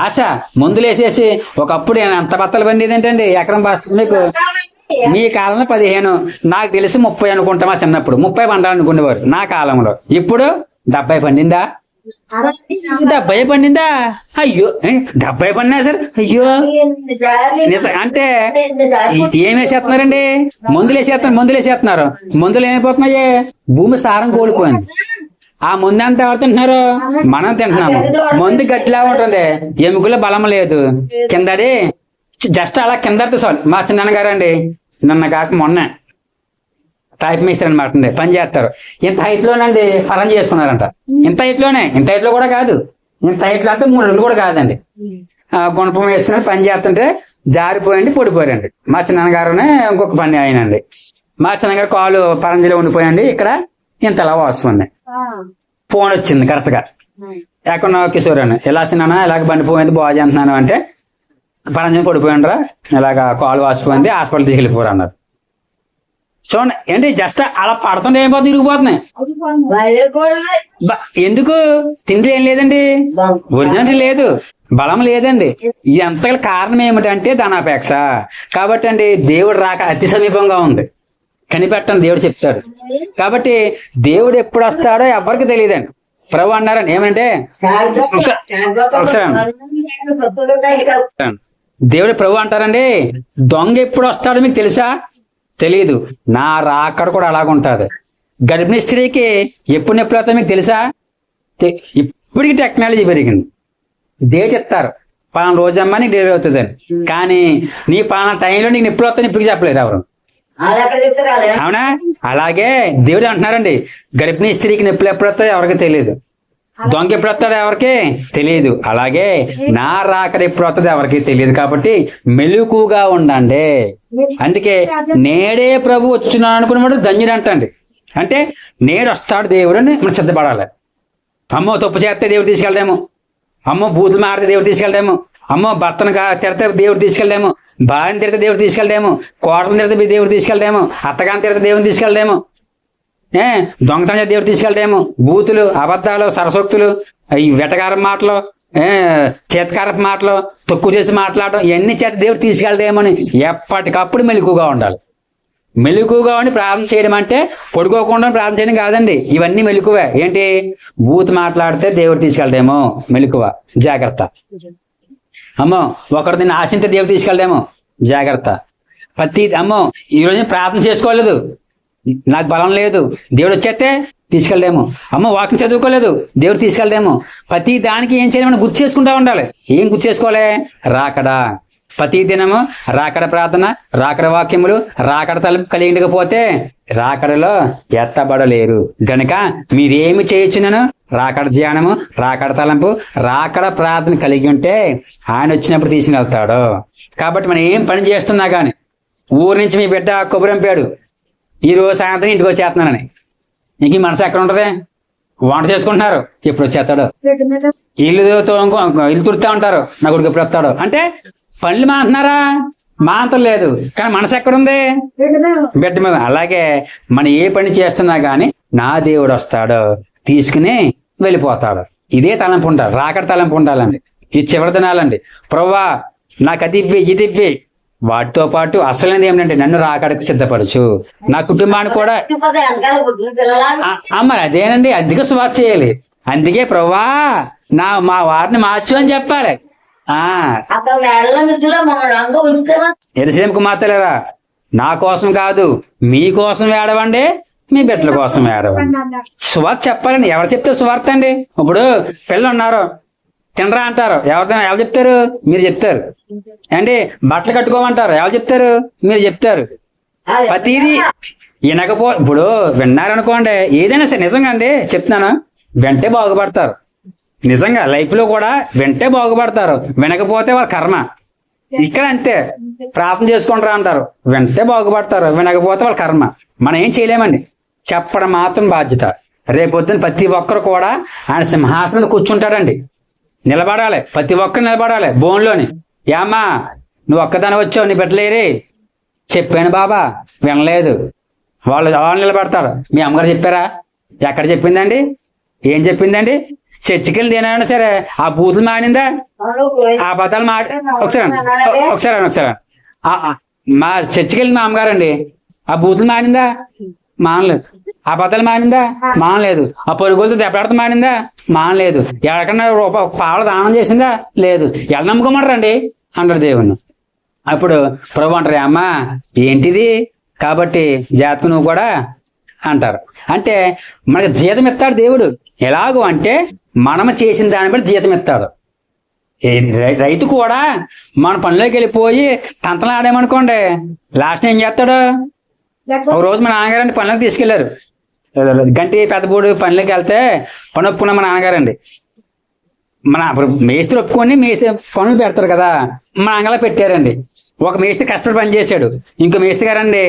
ఆశ మందులు వేసేసి, ఒకప్పుడు ఎంత బత్తలు పండేది ఏంటండి ఎకరం బాస్. మీ కాలంలో 15, నాకు తెలిసి 30 అనుకుంటా. మా చిన్నప్పుడు 30 పండాలనుకునేవారు నా కాలంలో. ఇప్పుడు 70 పండిందా? 70 పండిందా? అయ్యో, 70 పండినా సరే అయ్యో. అంటే ఏం వేసేస్తున్నారండి? మందులు వేసేస్తున్నారు. మందులు ఏమైపోతున్నాయి? భూమి సారం కోల్పోయింది. ఆ మందు అంతా ఎవరు తింటున్నారు? మనం తింటున్నాము. మందు గట్టిలా ఉంటుంది, ఎముకలో బలం లేదు. కిందడి జస్ట్ అలా కిందడితే చాలు. మా చిన్నగారు అండి నిన్న కాక మొన్న టైప్ మేస్తారు అనమాట, పని చేస్తారు. ఇంత హైట్ లోనండి పరం చేసుకున్నారంట. ఇంత హైట్ లో కూడా కాదు, ఇంత హైట్ లో అంటే 3 అడుగులు కూడా కాదండి. గుణపం వేస్తున్నారు, పని చేస్తుంటే జారిపోయండి, పొడిపోయారండి. మా చిన్నగారునే ఇంకొక పని ఆయనండి. మా చిన్నగారు కాలు పరంజలో ఉండిపోయండి, ఇక్కడ ఇంతలా వాసుకుంది. ఫోన్ వచ్చింది కరెక్ట్ గా. ఎక్కడున్నావు కిషోర్ అని, ఎలా చిన్నానా ఇలాగ బండి పోయింది బాగు చేస్తున్నాను అంటే, పరంజం పడిపోయిండ్రా ఇలాగ కాలు వాసిపోయింది హాస్పిటల్ తీసుకెళ్ళిపోరు అన్నారు. చూడండి ఏంటి జస్ట్ అలా పడుతుంటే ఏమైపోతుంది, ఇరిగిపోతున్నాయి. ఎందుకు? తిండి ఏం లేదండి, ఒరిజినల్ లేదు, బలం లేదండి. ఇది అంతగా కారణం ఏమిటంటే ధనాపేక్ష. కాబట్టి అండి దేవుడు రాక అతి సమీపంగా ఉంది, కనిపెట్టండి దేవుడు చెప్తాడు. కాబట్టి దేవుడు ఎప్పుడు వస్తాడో ఎవరికి తెలియదండి. ప్రభు అన్నారని ఏమంటే, దేవుడు ప్రభు అంటారండి, దొంగ ఎప్పుడు వస్తాడో మీకు తెలుసా? తెలియదు. నా రాకడ కూడా అలాగుంటుంది. గర్భిణీ స్త్రీకి ఎప్పుడు నొప్పులు వస్తాయో మీకు తెలుసా? ఇప్పటికి టెక్నాలజీ పెరిగింది, డేట్ ఇస్తారు, పలానా రోజమ్మా నీకు డెలివరీ అవుతుందని. కానీ నీ పలానా టైంలో నీకు నొప్పులు వస్తాయని ఇప్పటికి చెప్పలేదు ఎవరు, అవునా? అలాగే దేవుడు అంటున్నారండి, గర్భిణీ స్త్రీకి నొప్పులు ఎప్పుడు వస్తాయో ఎవరికి తెలియదు, దొంగ ఎప్పుడు వస్తాడో ఎవరికి తెలియదు. అలాగే నా రాకడ ఎప్పుడు వస్తుందో ఎవరికి తెలియదు. కాబట్టి మెలకుగా ఉండండి. అందుకే నేడే ప్రభు వచ్చినాడు అనుకున్నప్పుడు ధన్యుడు అంటండి. అంటే నేడు వస్తాడు దేవుడు అని మనం సిద్ధపడాలి. అమ్మో తప్పు చేస్తే దేవుడు తీసుకెళ్ళడేమో, అమ్మో బూతులు మాడితే దేవుడు తీసుకెళ్ళడేమో, అమ్మో భర్తను తిడితే దేవుడు తీసుకెళ్ళడేమో, భార్యను తిడితే దేవుడు తీసుకెళ్ళడేమో, కోటను తిడితే దేవుడు తీసుకెళ్ళడేమో, అత్తగాని తిడితే దేవుడు తీసుకెళ్ళడేమో, దొంగతనం దేవుడు తీసుకెళ్ళడేమో, బూతులు అబద్ధాలు సరసోక్తులు ఈ వెటకారం మాటలు చేతకారపు మాటలు తక్కువ చేసి మాట్లాడడం ఇవన్నీ చేత దేవుడు తీసుకెళ్ళడేమో అని ఎప్పటికప్పుడు మెలకుగా ఉండాలి. మెలకుగా ఉండి ప్రార్థన చేయడం అంటే పడుకోకుండా ప్రార్థన చేయడం కాదండి, ఇవన్నీ మెలకువే. ఏంటి? బూత్ మాట్లాడితే దేవుడు తీసుకెళ్ళడేమో, మెలకువ, జాగ్రత్త. అమ్మో ఒకరు దీన్ని ఆశించే దేవుడు తీసుకెళ్ళడేమో, జాగ్రత్త. ప్రతి అమ్మో ఈరోజు ప్రార్థన చేసుకోలేదు, నాకు బలం లేదు, దేవుడు వచ్చేస్తే తీసుకెళ్ళడేమో. అమ్మ వాకింగ్ చదువుకోలేదు, దేవుడు తీసుకెళ్ళడేమో. ప్రతి దానికి ఏం చేయాలి, మనం గుర్తు చేసుకుంటా ఉండాలి. ఏం గుర్తు చేసుకోవాలి? రాకడా. ప్రతి దినము రాకడ ప్రార్థన, రాకడ వాక్యములు, రాకడ తలుపు కలిగిపోతే రాకడలో ఎత్తబడలేరు. గనుక మీరేమి చేయొచ్చునను రాకడ ధ్యానము, రాకడ తలంపు, రాకడ ప్రార్థన కలిగి ఉంటే ఆయన వచ్చినప్పుడు తీసుకెళ్తాడు. కాబట్టి మనం ఏం పని చేస్తున్నా కానీ, ఊరు నుంచి మీ బిడ్డ కొబ్బరంపాడు, ఈ రోజు సాయంత్రం ఇంటికి వచ్చేస్తున్నానని, ఇంక మనసు ఎక్కడ ఉంటది? వంట చేసుకుంటున్నారు, ఎప్పుడు వచ్చేస్తాడు? ఇల్లు తుడుతా ఉంటారు, నా కొడుకు ఎప్పుడు వస్తాడు అంటే పనులు మాంటున్నారా? మాంతం లేదు, కానీ మనసు ఎక్కడుంది? బిడ్డ మీద. అలాగే మనం ఏ పని చేస్తున్నా గాని నా దేవుడు వస్తాడు, తీసుకుని వెళ్ళిపోతాడు. ఇదే తలంపు ఉండాలి, రాకడ తలంపు ఉండాలండి. ఇది చివరి దినాలండి. ప్రభువా నాకు అది ఇవ్వి, ఇది ఇవ్వి. వాటితో పాటు అసలైనది ఏమిటంటే నన్ను రాకడకు సిద్ధపరచు, నా కుటుంబాన్ని కూడా. మరి అదేనండి, అధిక సువార్త చేయాలి. అందుకే ప్రభువా మా వారిని మార్చు అని చెప్పాలి. ఎరుసలేము కుమార్తెలారా, నా కోసం కాదు మీకోసం ఏడవండి, మీ బిడ్డల కోసం ఏడవండి. సువార్త చెప్పాలండి. ఎవరు చెప్తారు సువార్త అండి? ఇప్పుడు పిల్లలు ఉన్నారు, తినరా అంటారు, ఎవరు చెప్తారు? మీరు చెప్తారు. అంటే బట్టలు కట్టుకోమంటారు, ఎవరు చెప్తారు? మీరు చెప్తారు. ప్రతిదీ ఇప్పుడు విన్నారనుకోండి, ఏదైనా సరే నిజంగా అండి చెప్తున్నాను, వెంటే బాగుపడతారు. నిజంగా లైఫ్ లో కూడా వెంటే బాగుపడతారు. వినకపోతే వాళ్ళ కర్మ. ఇక్కడ అంతే, ప్రార్థన చేసుకుంటారా అంటారు, వెంటే బాగుపడతారు. వినకపోతే వాళ్ళ కర్మ. మనం ఏం చేయలేమండి, చెప్పడం మాత్రం బాధ్యత. రేపొద్దున ప్రతి ఒక్కరు కూడా ఆయన సింహాసనం మీద కూర్చుంటాడండి. నిలబడాలి, ప్రతి ఒక్కరు నిలబడాలి బోన్లోని. ఏమ్మా నువ్వు ఒక్కదాని వచ్చావు, నీ బిడ్డలేరే? చెప్పాను బాబా, వినలేదు. వాళ్ళు నిలబడతారు. మీ అమ్మగారు చెప్పారా? ఎక్కడ చెప్పిందండి? ఏం చెప్పిందండి? చర్చికి వెళ్ళి నేనైనా సరే ఆ బూతులు మాడిందా? ఆ పదాలు ఒకసారి మా చర్చికి వెళ్ళింది మా అమ్మగారండి, ఆ బూతులు మాడిందా? మానలేదు. ఆ పదాలు మానిందా? మానలేదు. ఆ పొరుగులతో దెబ్బలాడతా మానిందా? మానలేదు. ఎక్కడన్నా పాల దానం చేసిందా? లేదు. ఎలా నమ్ముకోమంటారండి అంటారు దేవుణ్ణి. అప్పుడు ప్రభు అంటారు, అమ్మా ఏంటిది? కాబట్టి జాతకు నువ్వు కూడా అంటారు. అంటే మనకి జీతం ఇస్తాడు దేవుడు. ఎలాగో అంటే మనం చేసిన దాన్ని బట్టి జీతం ఇస్తాడు. రైతు కూడా మన పనిలోకి వెళ్ళిపోయి తంతలు ఆడామనుకోండి, లాస్ట్ ఏం చేస్తాడు? ఒక రోజు మా నాన్నగారండి పనులకు తీసుకెళ్లారు. గంటి పెద్దబూడు పనులకి వెళ్తే పని ఒప్పుకున్న మా నాన్నగారండి. మేస్త్రి ఒప్పుకొని మేస్త్రి పనులు పెడతారు కదా, మా నాన్నలా పెట్టారండి. ఒక మేస్త్రి కష్టపడి పని చేశాడు. ఇంకో మేస్త్రి గారండి,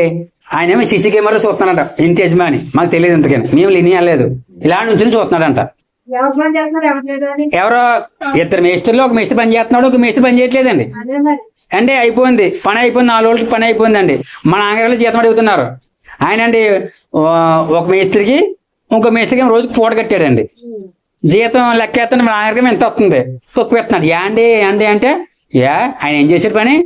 ఆయన ఏమో సీసీ కెమెరాలో చూస్తున్నాడంట. ఇంటి యజమాని, మాకు తెలియదు ఇంతకని, మేము లినియలేదు, ఇలా నుంచి చూస్తున్నాడంట. ఎవరు పని చేస్తున్నారు ఎవరు లేదు అని ఎవరో ఇద్దరు మేస్త్రిలో ఒక మేస్త్రి పని చేస్తున్నాడు, ఒక మేస్త్రి పని చేయట్లేదండి. అదే మరి అంటే అయిపోయింది, పని అయిపోయింది, 4 రోజులకి పని అయిపోయిందండి. మా నాన్నగారు జీతం అడుగుతున్నారు. ఆయన అండి ఒక మేస్త్రికి ఇంకో మేస్త్రికి రోజుకి పూట కట్టాడండి. జీతం లెక్కేస్తాను, మా నాన్నగారికి ఎంత వస్తుంది తక్కువ ఎత్తున్నాడు. యాండి యాండి అంటే ఆయన ఏం చేసాడు పని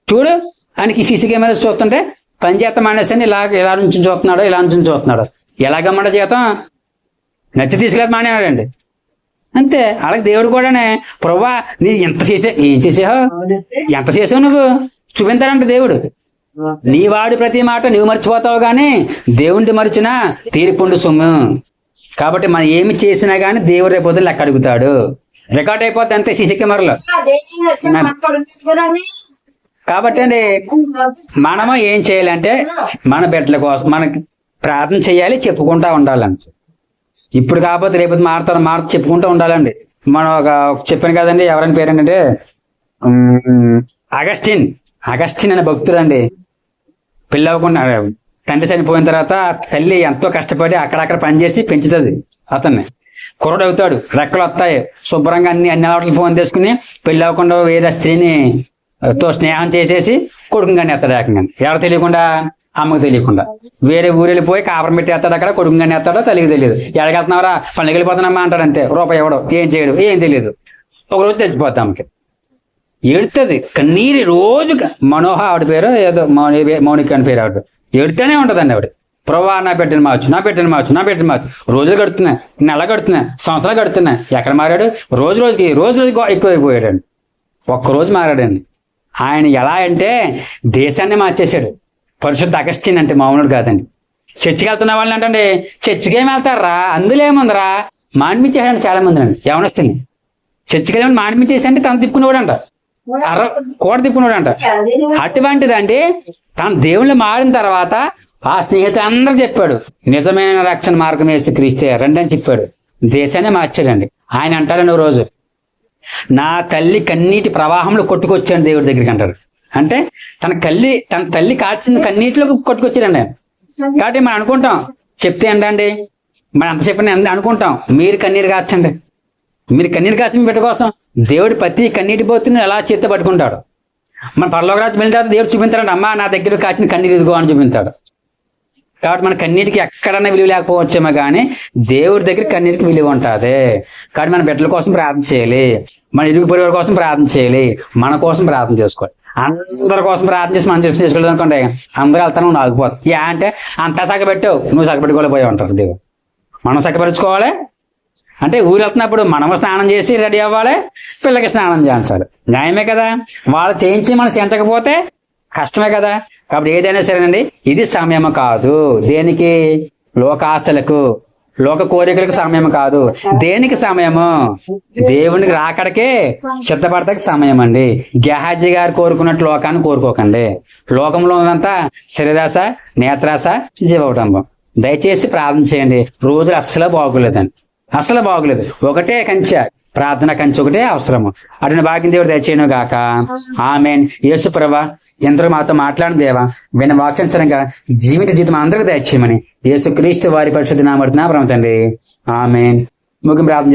చూడు, ఆయనకి సీసీ కెమెరా చూస్తుంటే పని చేస్తాం మానేసని ఇలా నుంచి చూస్తున్నాడు, ఇలా నుంచి చూస్తున్నాడు. ఎలాగమ్మంట జీతం నచ్చి తీసుకెళ్ళి మానేవాడండి. అంతే. అలాగే దేవుడు కూడానే, ప్రభువా నీ ఎంత ఏం చేసావు, ఎంత చేసావు నువ్వు చూపించాలంట దేవుడు. నీ వాడు ప్రతి మాట నువ్వు మర్చిపోతావు, కానీ దేవుడిని మరిచినా తీర్పుండు సొమ్ము. కాబట్టి మనం ఏమి చేసినా కానీ దేవుడు రేపు లెక్క అడుగుతాడు. రికార్డ్ అయిపోతే అంతే సీసీ కెమెరాలో. కాబట్టి అండి మనము ఏం చేయాలంటే మన బిడ్డల కోసం మనకి ప్రార్థన చేయాలి, చెప్పుకుంటా ఉండాలండి. ఇప్పుడు కాకపోతే రేపు మారుతూ చెప్పుకుంటూ ఉండాలండి. మనం చెప్పాను కదండి, ఎవరైనా పేరు ఏంటంటే అగస్టిన్ అనే భక్తుడు అండి. పెళ్ళవకుండా తండ్రి చనిపోయిన తర్వాత తల్లి ఎంతో కష్టపడి అక్కడక్కడ పనిచేసి పెంచుతుంది అతన్ని. కుర్రడు అవుతాడు, రెక్కలు వస్తాయి, శుభ్రంగా అన్ని అలవాట్లు ఫోన్ తీసుకుని పెళ్ళి అవ్వకుండా వేరే స్త్రీని తో స్నేహం చేసేసి కొడుకుగానే ఎత్తాడు. ఏకంగా ఎవరు తెలియకుండా, అమ్మకు తెలియకుండా వేరే ఊరు వెళ్ళిపోయి కాపురం పెట్టేస్తాడు. అక్కడ కొడుకుగానే ఎత్తాడో తల్లికి తెలియదు. ఎడగెళ్తున్నారా పనికి వెళ్ళిపోతున్నామా అంటాడు. అంతే, రూపాయి ఎవడో ఏం చేయడు, ఏం తెలియదు. ఒకరోజు తెచ్చిపోతాం ఆమెకి, ఏడుతుంది కన్నీరు రోజు. మనోహ ఆవిడ పేరు ఏదో మౌనిక అని పేరు. ఆవిడ ఏడుతూనే ఉంటుందండి. ఆవిడ ప్రభా నా బిడ్డను మార్చు, నా బిడ్డను మార్చు, నా బిడ్డను మార్చు. రోజులు గడుతున్నాయి, నెల గడుతున్నాయి, సంవత్సరాలు గడుతున్నాయి. ఎక్కడ మారాడు? రోజుకి ఎక్కువైపోయాడండి. ఒక్కరోజు మారాడండి. ఆయన ఎలా అంటే దేశాన్ని మార్చేశాడు. పరిశుద్ధ అగస్టిన్ అంటే మామూలుడు కాదండి. చర్చికి వెళ్తున్న వాళ్ళని అంటే చర్చికి ఏమి వెళ్తారా, అందులో ఏముందరా మాన్పించేసాడు చాలా మంది అండి. యవనస్తుని చర్చికి వెళ్ళి మాన్పించేసి అంటే తను తిప్పుకునేవాడు అంట, కూడ తిప్పుకునేవాడు అంట. అటువంటిదండి తను దేవుళ్ళు మారిన తర్వాత ఆ స్నేహితులు అందరూ చెప్పాడు, నిజమైన రక్షణ మార్గం వేసి క్రీస్తే రండి అని చెప్పాడు. దేశాన్ని మార్చాడండి. ఆయన అంటారండి ఓ రోజు, నా తల్లి కన్నీటి ప్రవాహంలో కొట్టుకొచ్చాను దేవుడి దగ్గరికి అంటారు. అంటే తన తల్లి కాల్చిన కన్నీటిలో కొట్టుకొచ్చాడండి. కాబట్టి మనం అనుకుంటాం చెప్తే ఏంటండి, మనం అంత చెప్పిన అనుకుంటాం. మీరు కన్నీరు కాచండి, మీరు కన్నీరు కాచిన బిడ్డ కోసం దేవుడు ప్రతి కన్నీటి పోతున్న ఎలా చేత్తో పట్టుకుంటాడు. మన పరలోకరాజు వెళ్ళిన తర్వాత దేవుడు చూపించాడు, అమ్మా నా దగ్గర కాచిన కన్నీరు ఇదిగో అని చూపించాడు. కాబట్టి మన కన్నీటికి ఎక్కడన్నా విలువ లేకపోవచ్చేమో కానీ దేవుడి దగ్గర కన్నీటికి విలువ ఉంటుంది. కాబట్టి మన బిడ్డల కోసం ప్రార్థన చేయాలి, మన ఇరుగు పొరుగు కోసం ప్రార్థన చేయాలి, మన కోసం ప్రార్థన చేసుకోవాలి. అందరి కోసం ప్రార్థన చేసి మనం చేసుకోలేదు అనుకోండి, అందరూ వెళ్తాను నువ్వు ఆగిపోతావు. అంటే అంతా సగపెట్టావు, నువ్వు సగపెట్టుకోలేకపోయావు అంటారు దేవుడు. మనం సగపరుచుకోవాలి. అంటే ఊరు వెళ్తున్నప్పుడు మనము స్నానం చేసి రెడీ అవ్వాలి, పిల్లకి స్నానం చేయించాలి. న్యాయమే కదా. వాళ్ళు చేయించి మనం చేయించకపోతే కష్టమే కదా. కాబట్టి ఏదైనా సరేనండి, ఇది సమయం కాదు దేనికి, లోకాశలకు లోక కోరికలకు సమయం కాదు. దేనికి సమయము? దేవునికి రాకడికే సిద్ధపడతాకి సమయం అండి. గెహాజీ గారు కోరుకున్నట్టు లోకాన్ని కోరుకోకండి. లోకంలో ఉన్నదంతా శరీరాశ, నేత్రాశ, జీవకుటుంబం. దయచేసి ప్రార్థన చేయండి. రోజులు అస్సలు బాగోలేదండి, అస్సలు బాగోలేదు. ఒకటే కంచె, ప్రార్థన కంచె ఒకటే అవసరము. అటు భాగ్యం దేవుడు దయచేయను గాక. ఆమేన్. యేసు ప్రభువా ఎందరో మాతో మాట్లాడిన దేవా, విన్న వాక్యానుసారంగా జీవితం అందరికీ దయచేయమని యేసు క్రీస్తు వారి పరిశుద్ధ నామమున తండ్రి. ఆమేన్. ముగింపు ప్రార్థన